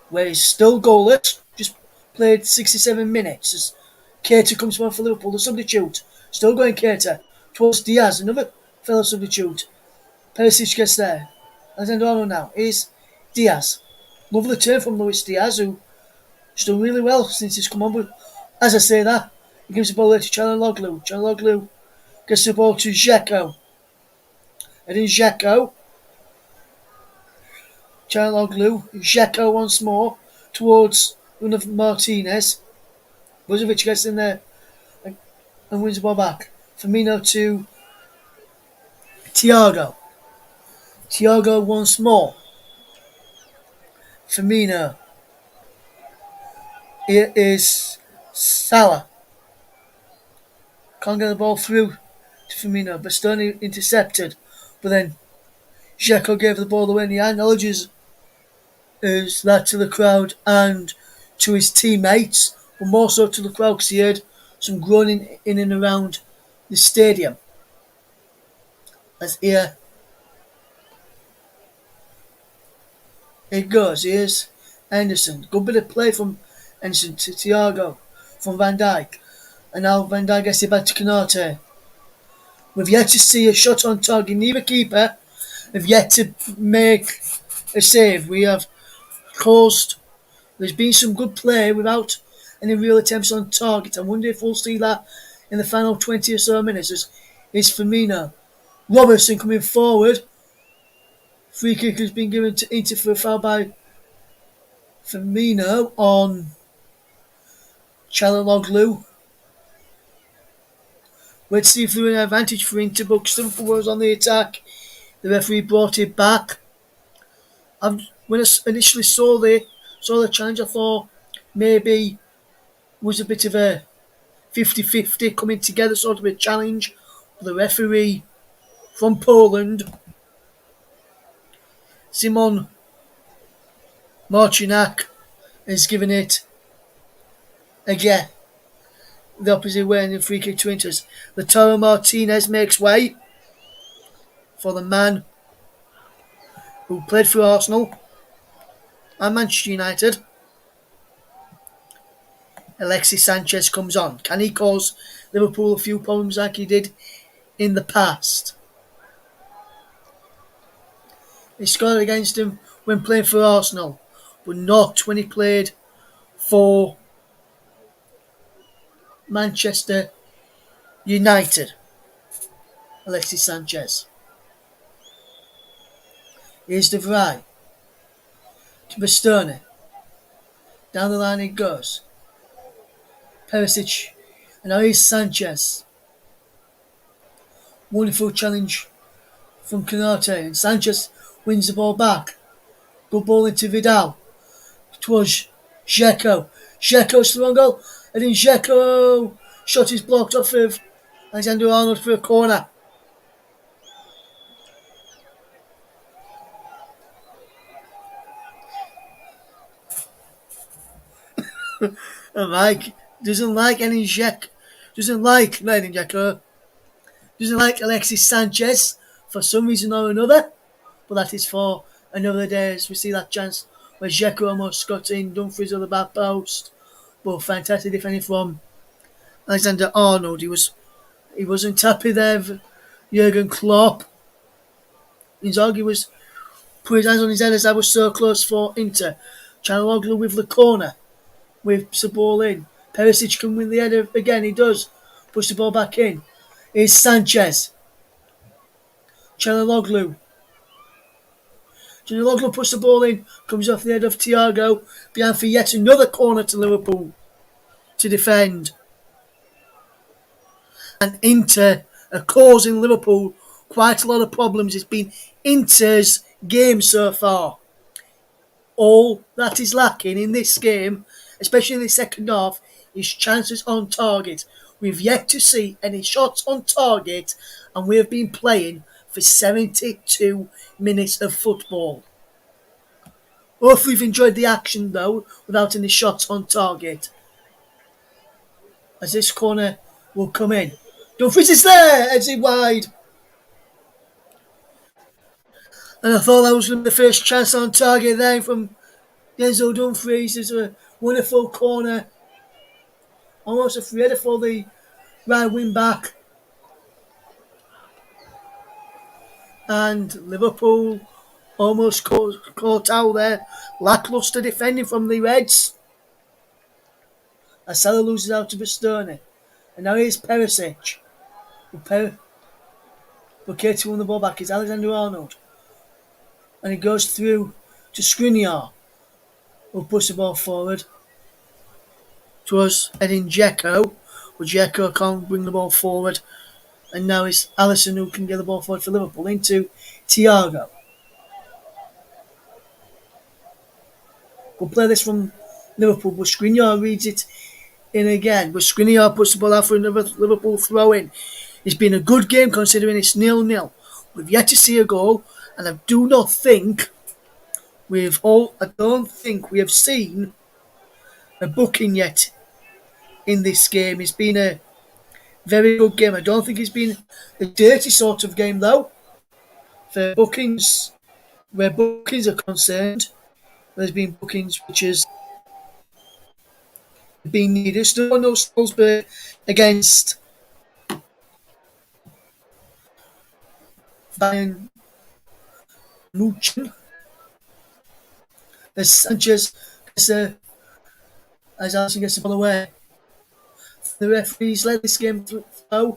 [SPEAKER 1] where he's still goalless, just played 67 minutes as Keita comes on for Liverpool, the substitute, still going Keita, towards Diaz, another fellow substitute. Perisic gets there, Alexander now is Diaz. Lovely turn from Luis Diaz, who's done really well since he's come on, but as I say that, he gives the ball there to Çalhanoğlu. Çalhanoğlu gets the ball to Dzeko. And in Dzeko, Dzeko once more towards Bruno Martinez. Bozovic gets in there and wins the ball back. Firmino to Thiago. Thiago once more. Firmino. Here is Salah. Can't get the ball through to Firmino. Bastoni intercepted. But then Dzeko gave the ball away and he acknowledges that to the crowd and to his teammates, but more so to the crowd because he heard some groaning in and around the stadium. As here it goes. Here's Anderson. Good bit of play from Anderson to Thiago from Van Dijk. And now Van Dijk gets it back to Canate. We've yet to see a shot on target. Neither keeper have yet to make a save. We have caused. There's been some good play without any real attempts on target. I wonder if we'll see that in the final 20 or so minutes. Is Firmino. Robertson coming forward. Free kick has been given to Inter for a foul by Firmino on Çalhanoğlu. Let's see if there was an advantage for Inter, but Liverpool was on the attack. The referee brought it back. When I initially saw the challenge, I thought maybe it was a bit of a 50-50 coming together sort of a challenge. The referee from Poland, Simon Marcinak, has given it again the opposite way in the free kick to Inter. Lautaro Martinez makes way for the man who played for Arsenal and Manchester United. Alexis Sanchez comes on. Can he cause Liverpool a few problems like he did in the past? He scored against him when playing for Arsenal, but not when he played for Manchester United. Alexis Sanchez. Here's De Vrij to Bastoni. Down the line it goes. Perisic. And now here's Sanchez. Wonderful challenge from Canate. And Sanchez wins the ball back. Good ball into Vidal. Towards Dzeko. Dzeko's the wrong goal. And then Dzeko shot is blocked off of Alexander Arnold for a corner. And Mike doesn't like Dzeko. Doesn't like Dzeko. Doesn't like Alexis Sanchez for some reason or another. But that is for another day as we see that chance where Dzeko almost got in Dumfries on the back post. But fantastic defending from Alexander Arnold. He wasn't happy there. Jurgen Klopp. Inzaghi was put his hands on his head as I was so close for Inter. Çalhanoğlu with the corner. With the ball in. Perisic can win the header again. He does. Push the ball back in. Here's Sanchez. Çalhanoğlu puts the ball in. Comes off the head of Thiago. Behind for yet another corner to Liverpool to defend. And Inter are causing Liverpool quite a lot of problems. It's been Inter's game so far. All that is lacking in this game, especially in the second half, is chances on target. We've yet to see any shots on target, and we have been playing for 72 minutes of football. Hopefully you've enjoyed the action though, without any shots on target. As this corner will come in. Dumfries is there! Heads it wide. And I thought that was the first chance on target there from Denzel Dumfries. It's a wonderful corner. Almost a free header for the right wing back. And Liverpool almost caught out there. Lacklustre defending from the Reds. As Salah loses out to Bastoni. And now here's Perisic. But Katie won the ball back. It's Alexander Arnold. And he goes through to Skriniar. Who'll push the ball forward. Towards Edin Dzeko. But Dzeko can't bring the ball forward. And now it's Alisson who can get the ball forward for Liverpool. Into Thiago. We'll play this from Liverpool. But Skriniar reads it in again. But Skriniar puts the ball out for another Liverpool throw in. It's been a good game considering it's 0-0. We've yet to see a goal. And I don't think we have seen a booking yet in this game. It's been a very good game. I don't think it's been a dirty sort of game though. for bookings, where bookings are concerned, there's been bookings which has been needed. Still no Salzburg against Bayern Munich. As Sanchez gets as Alisson gets the ball away. The referees let this game through,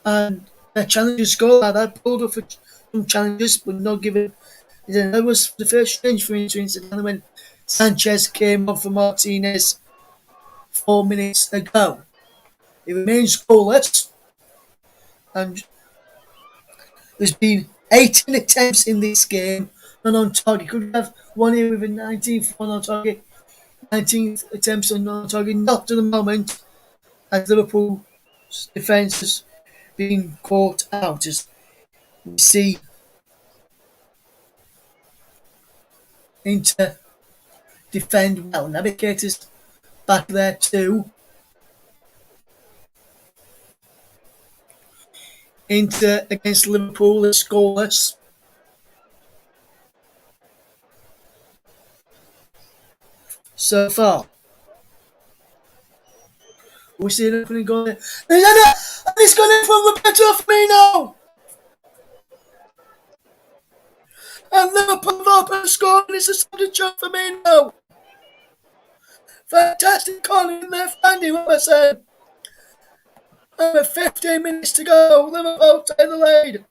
[SPEAKER 1] and their challengers score like that. Pulled up for some challenges, but not given. That was the first change for Inter incidentally when Sanchez came on for Martinez 4 minutes ago. It remains goalless, and there's been 18 attempts in this game, none on target. Could have one here with a 19th one on target, 19th attempts on target. Not to the moment, as Liverpool's defence has been caught out. As we see Inter defend well. Navigator's back there too. Inter against Liverpool is scoreless. So far. We see an opening goal there. And it's gone in from Roberto Firmino! And Liverpool have opened score, and it's a substitute for Firmino. Fantastic corner in there, Andy Robertson. And with 15 minutes to go, Liverpool take the lead.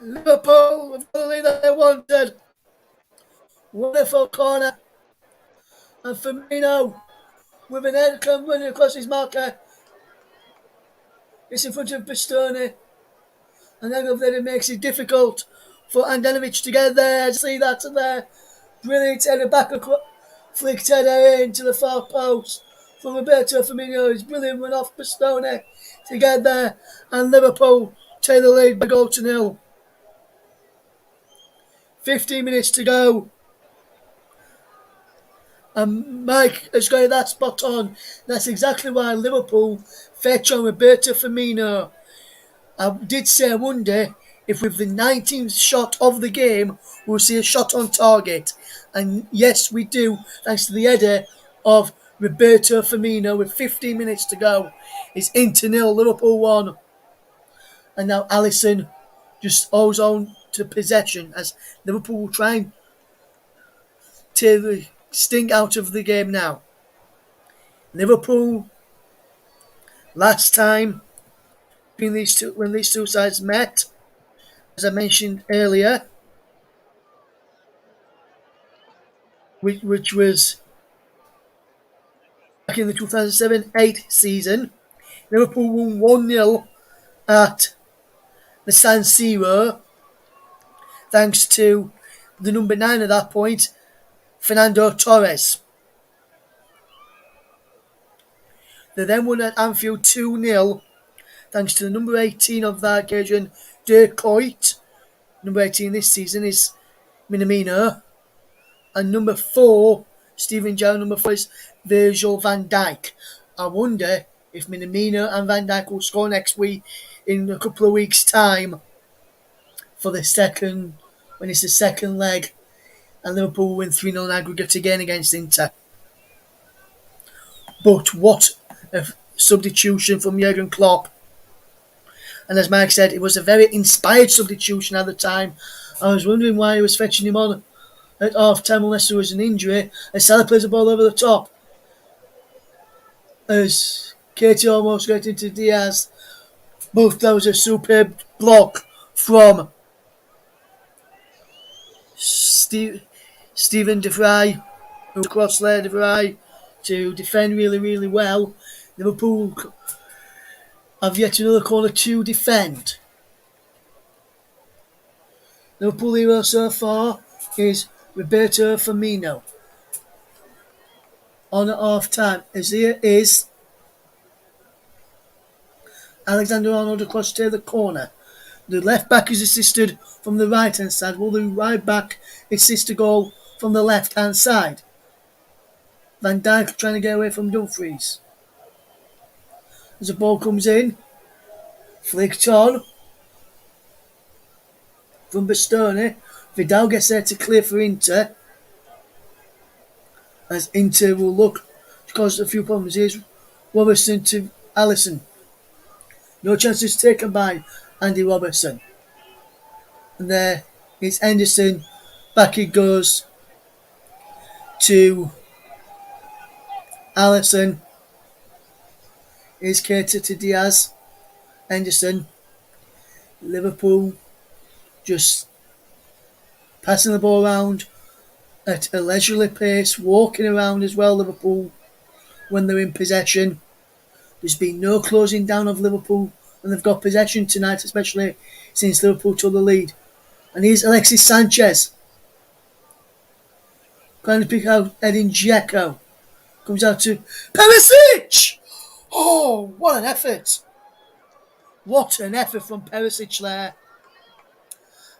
[SPEAKER 1] Liverpool have got the lead that they wanted. Wonderful corner. And Firmino, with an head come running across his marker. It's in front of Bastoni. And then over there it makes it difficult for Andanovic to get there. See that there. Brilliant header back across. Flicked header into the far post from Roberto Firmino. His brilliant run off Bastoni to get there. And Liverpool take the lead by 0-0. 15 minutes to go. And Mike has got that spot on. That's exactly why Liverpool fetch on Roberto Firmino. I did say I wonder if with the 19th shot of the game, we'll see a shot on target. And yes, we do, thanks to the header of Roberto Firmino with 15 minutes to go. It's Inter 0, Liverpool 1. And now Alisson just holds on to possession as Liverpool will try and tear the sting out of the game now. Liverpool, last time when these two sides met, as I mentioned earlier, which was back in the 2007-8 season, Liverpool won 1-0 at the San Siro, thanks to the number 9 at that point, Fernando Torres. They then won at Anfield 2-0, thanks to the number 18 of that occasion, Dirk Kuyt. Number 18 this season is Minamino. And number 4, Steven Gerrard, number 4 is Virgil van Dijk. I wonder if Minamino and Van Dijk will score next week in a couple of weeks' time for the second, when it's the second leg, and Liverpool will win 3-0 in aggregate again against Inter. But what a substitution from Jurgen Klopp. And as Mike said, it was a very inspired substitution at the time. I was wondering why he was fetching him on at half-time unless there was an injury. As Salah plays the ball over the top. As Katie almost got into Diaz. Both that was a superb block from Stephen De Vrij, who crossed there, De Vrij, to defend really, really well. Liverpool have yet another corner to defend. Liverpool hero so far is Roberto Firmino. On at half time, as here is Alexander-Arnold across to the corner. The left back is assisted from the right hand side, while the right back assists a goal from the left hand side. Van Dijk trying to get away from Dumfries. As the ball comes in, Flicked on from Bastoni. Vidal gets there to clear for Inter. As Inter will look to cause a few problems. Here's Robertson to Alisson. No chances taken by Andy Robertson. And there is Henderson. Back it goes to Alisson. Here's Keita to Diaz. Henderson. Liverpool just passing the ball around at a leisurely pace, walking around as well, Liverpool, when they're in possession. There's been no closing down of Liverpool when they've got possession tonight, especially since Liverpool took the lead. And here's Alexis Sanchez. Trying to pick out Edin Dzeko. Comes out to Perisic! Oh, what an effort. What an effort from Perisic there.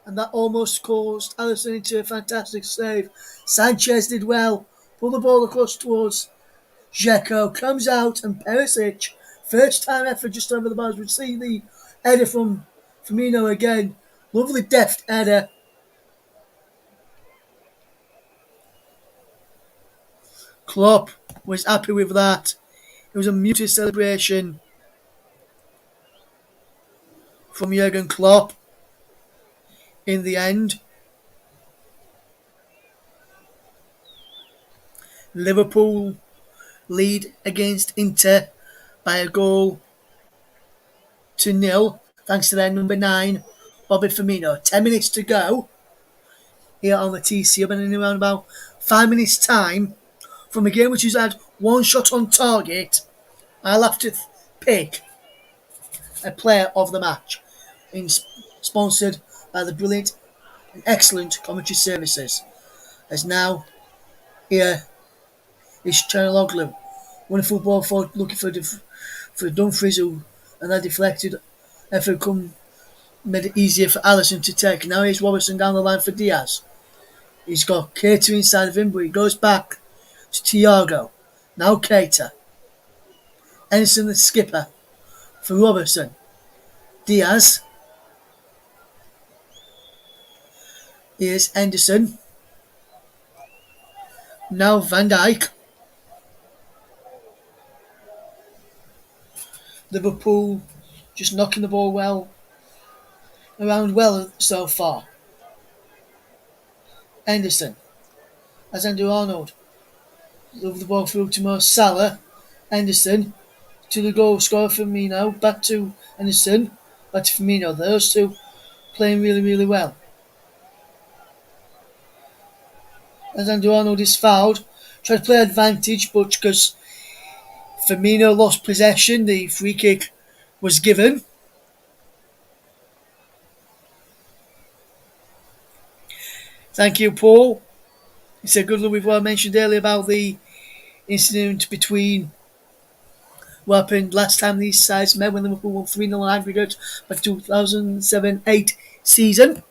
[SPEAKER 1] And that almost caused Alisson into a fantastic save. Sanchez did well. Pulled the ball across towards Dzeko. Comes out and Perisic, first time effort just over the bars. We see the header from Firmino again. Lovely deft header. Klopp was happy with that. It was a muted celebration from Jurgen Klopp in the end. Liverpool lead against Inter by a goal to 0, thanks to their number 9, Bobby Firmino. 10 minutes to go here on the TC. I've been in around about 5 minutes' time from a game which has had one shot on target. I'll have to pick a player of the match, sponsored by the brilliant and excellent commentary services. As now here is Chanaloglu. Wonderful ball for looking for Dumfries, and that deflected effort made it easier for Alisson to take. Now here's Robertson down the line for Diaz. He's got Keita inside of him, but he goes back to Thiago. Now Keita. Henderson the skipper for Robertson. Diaz. Here's Henderson. Now Van Dijk. Liverpool just knocking the ball around well so far. Henderson. Alexander-Arnold. Love the ball through to Mo Salah. Henderson to the goal scorer Firmino. Back to Henderson. Back to Firmino. Those two playing really, really well. Alexander-Arnold is fouled. Tried to play advantage, but because Firmino lost possession, the free kick was given. Thank you, Paul. It's a good look with what I mentioned earlier about the incident between what happened last time these sides met when Liverpool won 3-0 on aggregate by 2007-8 season.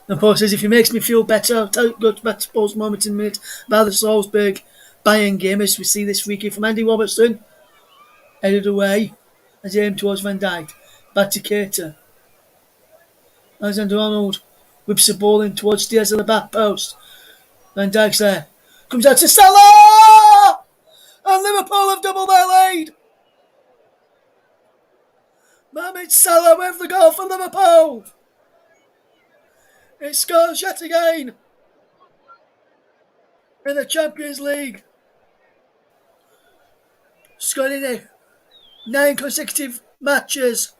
[SPEAKER 1] And Paul says, if he makes me feel better, I'll go back to Paul's moment in a minute about the Salzburg Bayern game as we see this free kick from Andy Robertson. Headed away as aimed towards Van Dijk. Back to Keita. Alexander-Arnold whips the ball in towards Diaz at the back post. Van Dijk's there. Comes out to Salah! And Liverpool have doubled their lead. Mohamed Salah with the goal for Liverpool. It scores yet again in the Champions League. Scored in 9 consecutive matches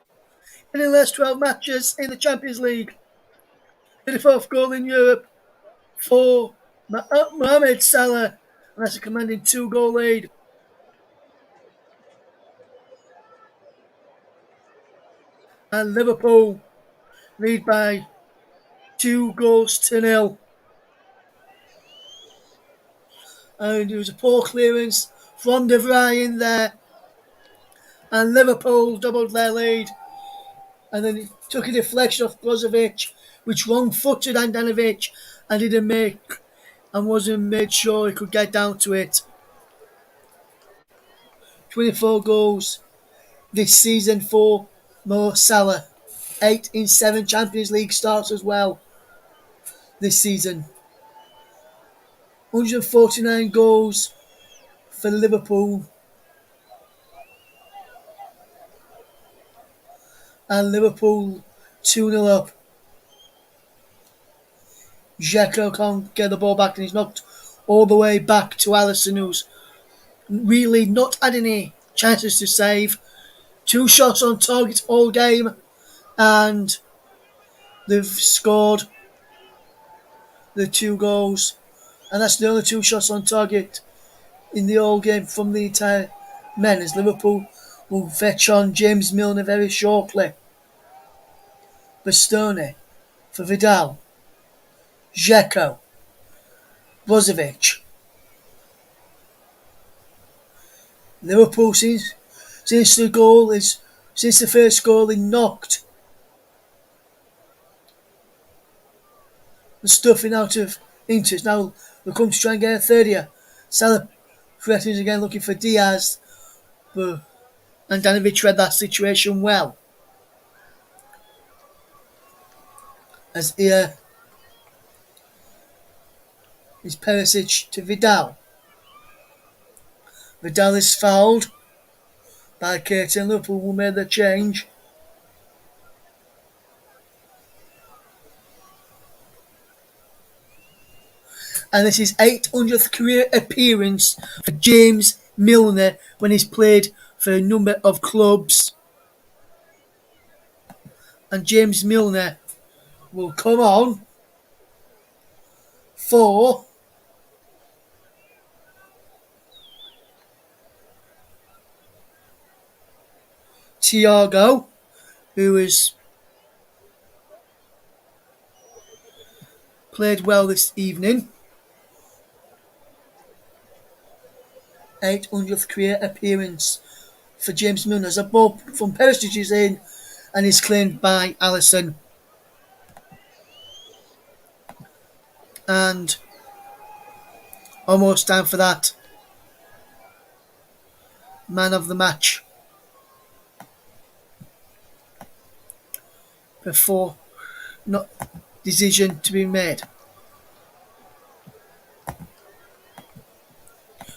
[SPEAKER 1] in the last 12 matches in the Champions League. The fourth goal in Europe for Mohamed Salah, and that's a commanding 2-goal lead. And Liverpool lead by 2-0. And there was a poor clearance from De Vrij in there, and Liverpool doubled their lead. And then he took a deflection off Brozovic, which wrong-footed Andanovic and didn't make and wasn't made sure he could get down to it. 24 goals this season for Mo Salah. 8 in 7 Champions League starts as well this season. 149 goals for Liverpool. And Liverpool 2-0 up. Dzeko can't get the ball back and he's knocked all the way back to Alisson, who's really not had any chances to save. 2 shots on target all game and they've scored the 2 goals. And that's the only 2 shots on target in the whole game from the entire men, as Liverpool will fetch on James Milner very shortly. Bastoni for Vidal. Dzeko. Brozovic. Liverpool since the first goal he knocked the stuffing out of Inter. Now they come to try and get a third here. Salah threatens again, looking for Diaz, but Andanovic read that situation well. As here is Perisic to Vidal. Vidal is fouled by Keita and Liverpool will make the change. And this is 800th career appearance for James Milner when he's played for a number of clubs. And James Milner will come on for Thiago, who has played well this evening. 800th career appearance for James Milner. As a ball from Perisic is in and is claimed by Alisson. And almost time for that man of the match. Before not decision to be made.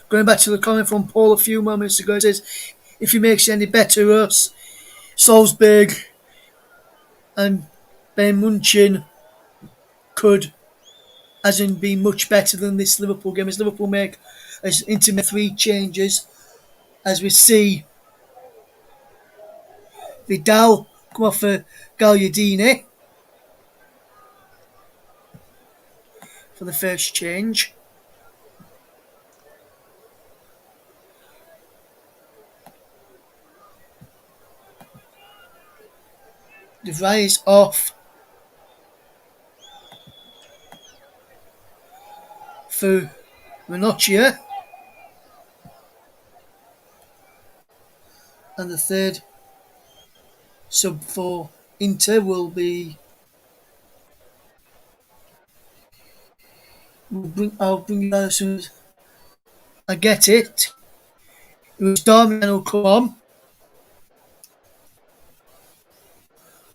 [SPEAKER 1] Going back to the comment from Paul a few moments ago, it says, if he makes it any better, us, Salzburg and Bayern Munchen hasn't been much better than this Liverpool game, as Liverpool as Inter make 3 changes, as we see Vidal come off for Gagliardini for the first change. De Vrij is off for Ranocchia. And the third sub for Inter will be... I'll bring you that as soon as I get it. It was Darmian who'll come on.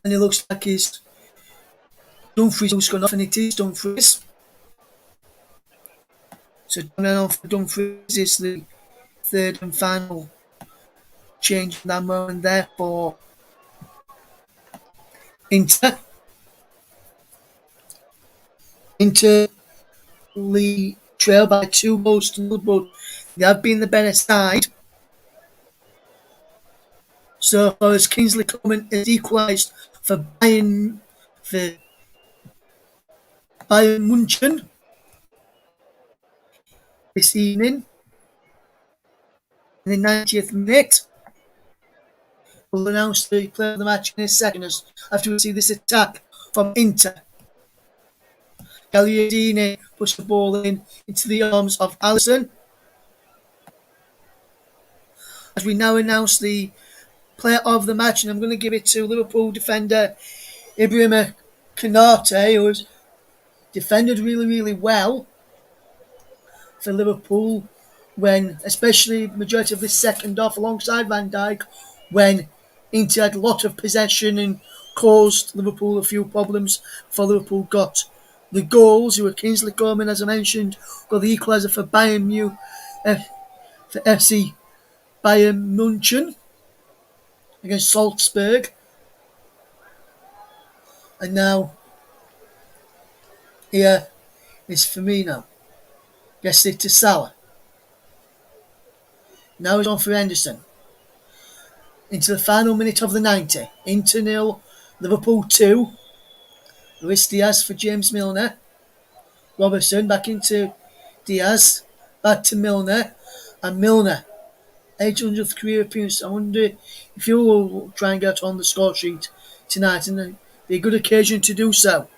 [SPEAKER 1] And it looks like it's Dumfries who's gone off, and it is Dumfries. So Darmian on for Dumfries is the third and final change in that moment there for Inter. Inter lead trail by 2 goals to 0, but they have been the better side. So far as Kingsley Coman has equalised for Bayern Munchen this evening in the 90th minute. We'll announce the player of the match in a second after we see this attack from Inter. Gagliardini puts the ball into the arms of Alisson. As we now announce the player of the match, and I'm going to give it to Liverpool defender Ibrahima Konate, who has defended really, really well. for Liverpool when, especially majority of the second half alongside Van Dijk, when Inter had a lot of possession and caused Liverpool a few problems before Liverpool got the goals. Who were Kingsley Coman, as I mentioned, got the equaliser for for FC Bayern München against Salzburg. And now here is Firmino. Gets it to Salah. Now it's on for Henderson. Into the final minute of the 90. Inter 0, Liverpool 2. Luis Diaz for James Milner. Robertson back into Diaz. Back to Milner. And Milner, 800th career appearance. I wonder if you will try and get on the score sheet tonight, and it'd be a good occasion to do so.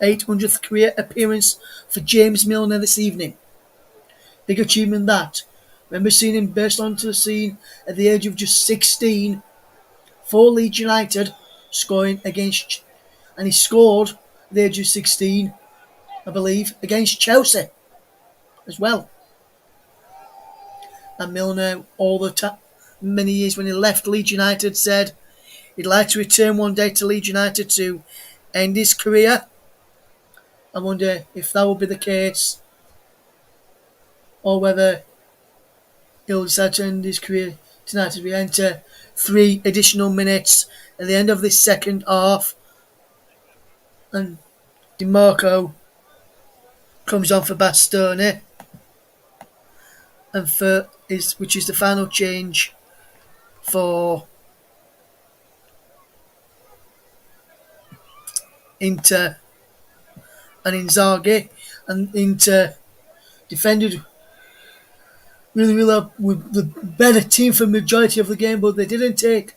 [SPEAKER 1] 800th career appearance for James Milner this evening. Big achievement that. Remember seeing him burst onto the scene at the age of just 16 for Leeds United, scoring against, and he scored at the age of 16, I believe, against Chelsea as well. And Milner, many years when he left Leeds United, said he'd like to return one day to Leeds United to end his career. I wonder if that will be the case, or whether he'll decide to end his career tonight as we enter 3 additional minutes at the end of this second half. And DiMarco comes on for Bastoni, and which is the final change for Inter and Inzaghi. And Inter defended really with the better team for the majority of the game, but they didn't take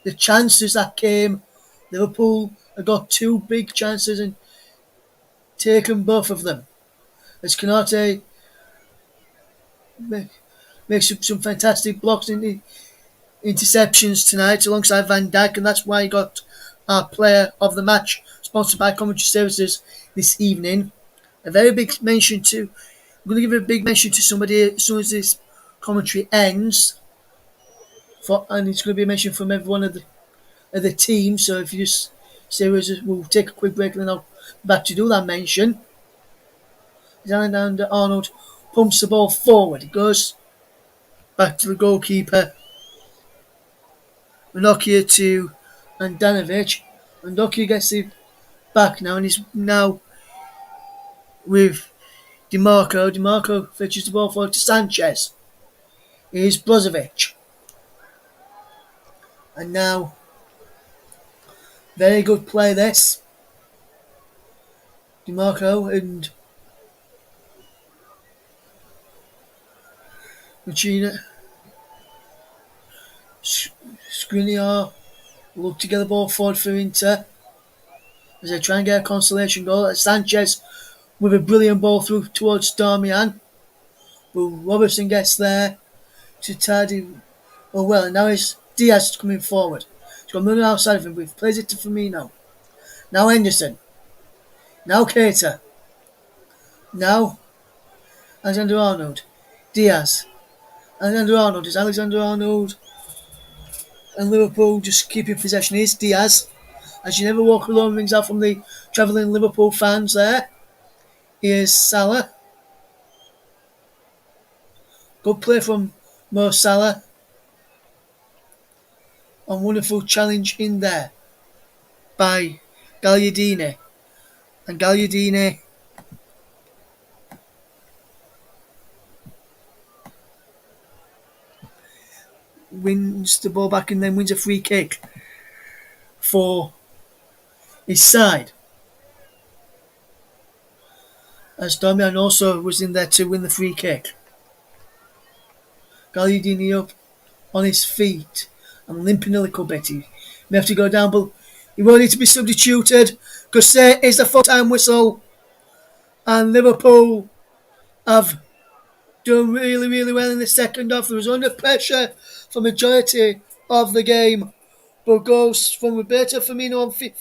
[SPEAKER 1] the chances that came. Liverpool have got 2 big chances and taken both of them, as Konate makes some fantastic blocks in the interceptions tonight alongside Van Dijk, and that's why he got our player of the match, sponsored by Commentary Services this evening. A very big mention to, I'm going to give a big mention to somebody as soon as this commentary ends, and it's going to be a mention from every one of the team. So if you just stay with us, we'll take a quick break and then I'll be back to do that mention. Alexander Arnold pumps the ball forward. It goes back to the goalkeeper. Ranocchia to Andanovic. Ranocchia gets it back now, and he's now with DiMarco. DiMarco fetches the ball forward to Sanchez. Here's Brozovic. And now, very good play this. DiMarco and Machina. Skriniar look to get the ball forward for Inter as they try and get a consolation goal. Sanchez with a brilliant ball through towards Darmian. But Robertson gets there to tidy well, and now it's Diaz coming forward. He's got Milner outside of him, but he plays it to Firmino. Now Henderson. Now Keita. Now Alexander Arnold. Diaz. Alexander Arnold. Is Alexander Arnold and Liverpool just keeping possession? Here's Diaz. As you never walk alone, rings out from the travelling Liverpool fans there. Here's Salah. Good play from Mo Salah. A wonderful challenge in there by Gagliardini. And Gagliardini wins the ball back and then wins a free kick for his side. As Darmian also was in there to win the free kick. Gagliardini up on his feet and limping a little bit. He may have to go down, but he will need to be substituted because there is the full-time whistle, and Liverpool have done really well in the second half. There was under pressure for the majority of the game, but goes from Roberto Firmino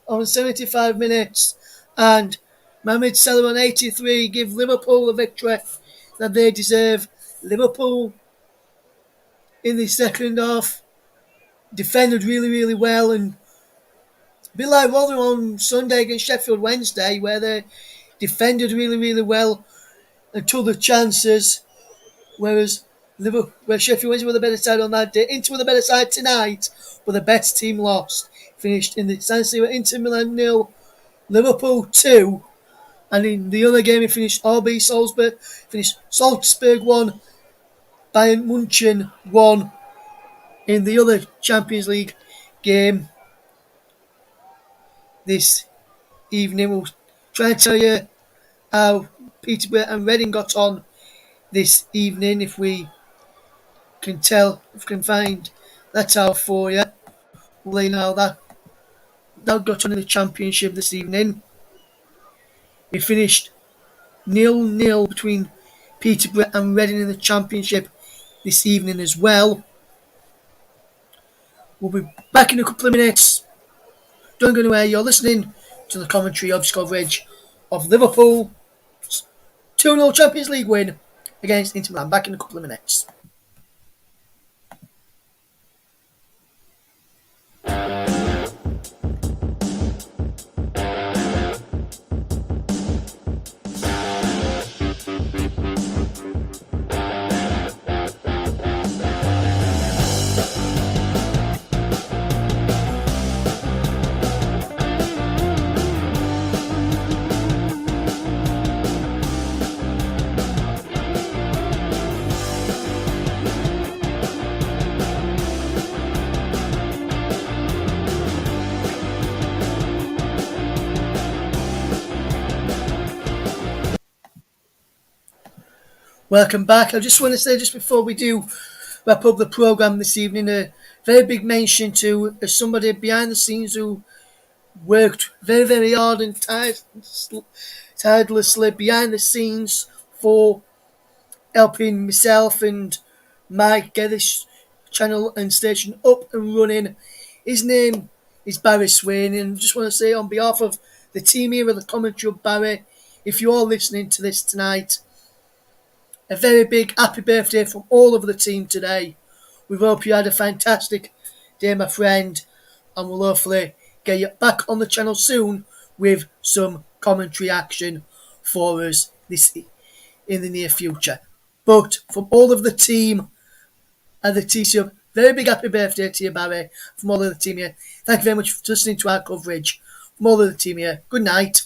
[SPEAKER 1] on 75 minutes and Mohamed Salah on 83 give Liverpool the victory that they deserve. Liverpool in the second half defended really, really well, and a bit like Rotherham on Sunday against Sheffield Wednesday, where they defended really, really well and took the chances, whereas Liverpool, where Sheffield Wednesday were the better side on that day. Inter were the better side tonight, but the best team lost. Finished in the San Siro Inter Milan 0, Liverpool 2, and in the other game it finished RB Salzburg, finished Salzburg 1, Bayern Munchen 1. In the other Champions League game this evening, we'll try and tell you how Peterborough and Reading got on this evening, if we can tell, if we can find that out for you. We'll let you know that got on in the Championship this evening. It finished 0-0 between Peterborough and Reading in the Championship this evening as well. We'll be back in a couple of minutes. Don't go anywhere. You're listening to the commentary of coverage of Liverpool 2-0 Champions League win against Inter Milan. Back in a couple of minutes. Welcome back. I just want to say, just before we do wrap up the programme this evening, a very big mention to somebody behind the scenes who worked very, very hard and tirelessly behind the scenes for helping myself and Mike get this channel and station up and running. His name is Barry Swain, and I just want to say on behalf of the team here at the commentary of Barry, if you are listening to this tonight, a very big happy birthday from all of the team today. We hope you had a fantastic day, my friend, and we'll hopefully get you back on the channel soon with some commentary action for us in the near future. But from all of the team and the TCO, very big happy birthday to you, Barry, from all of the team here. Thank you very much for listening to our coverage. From all of the team here, good night.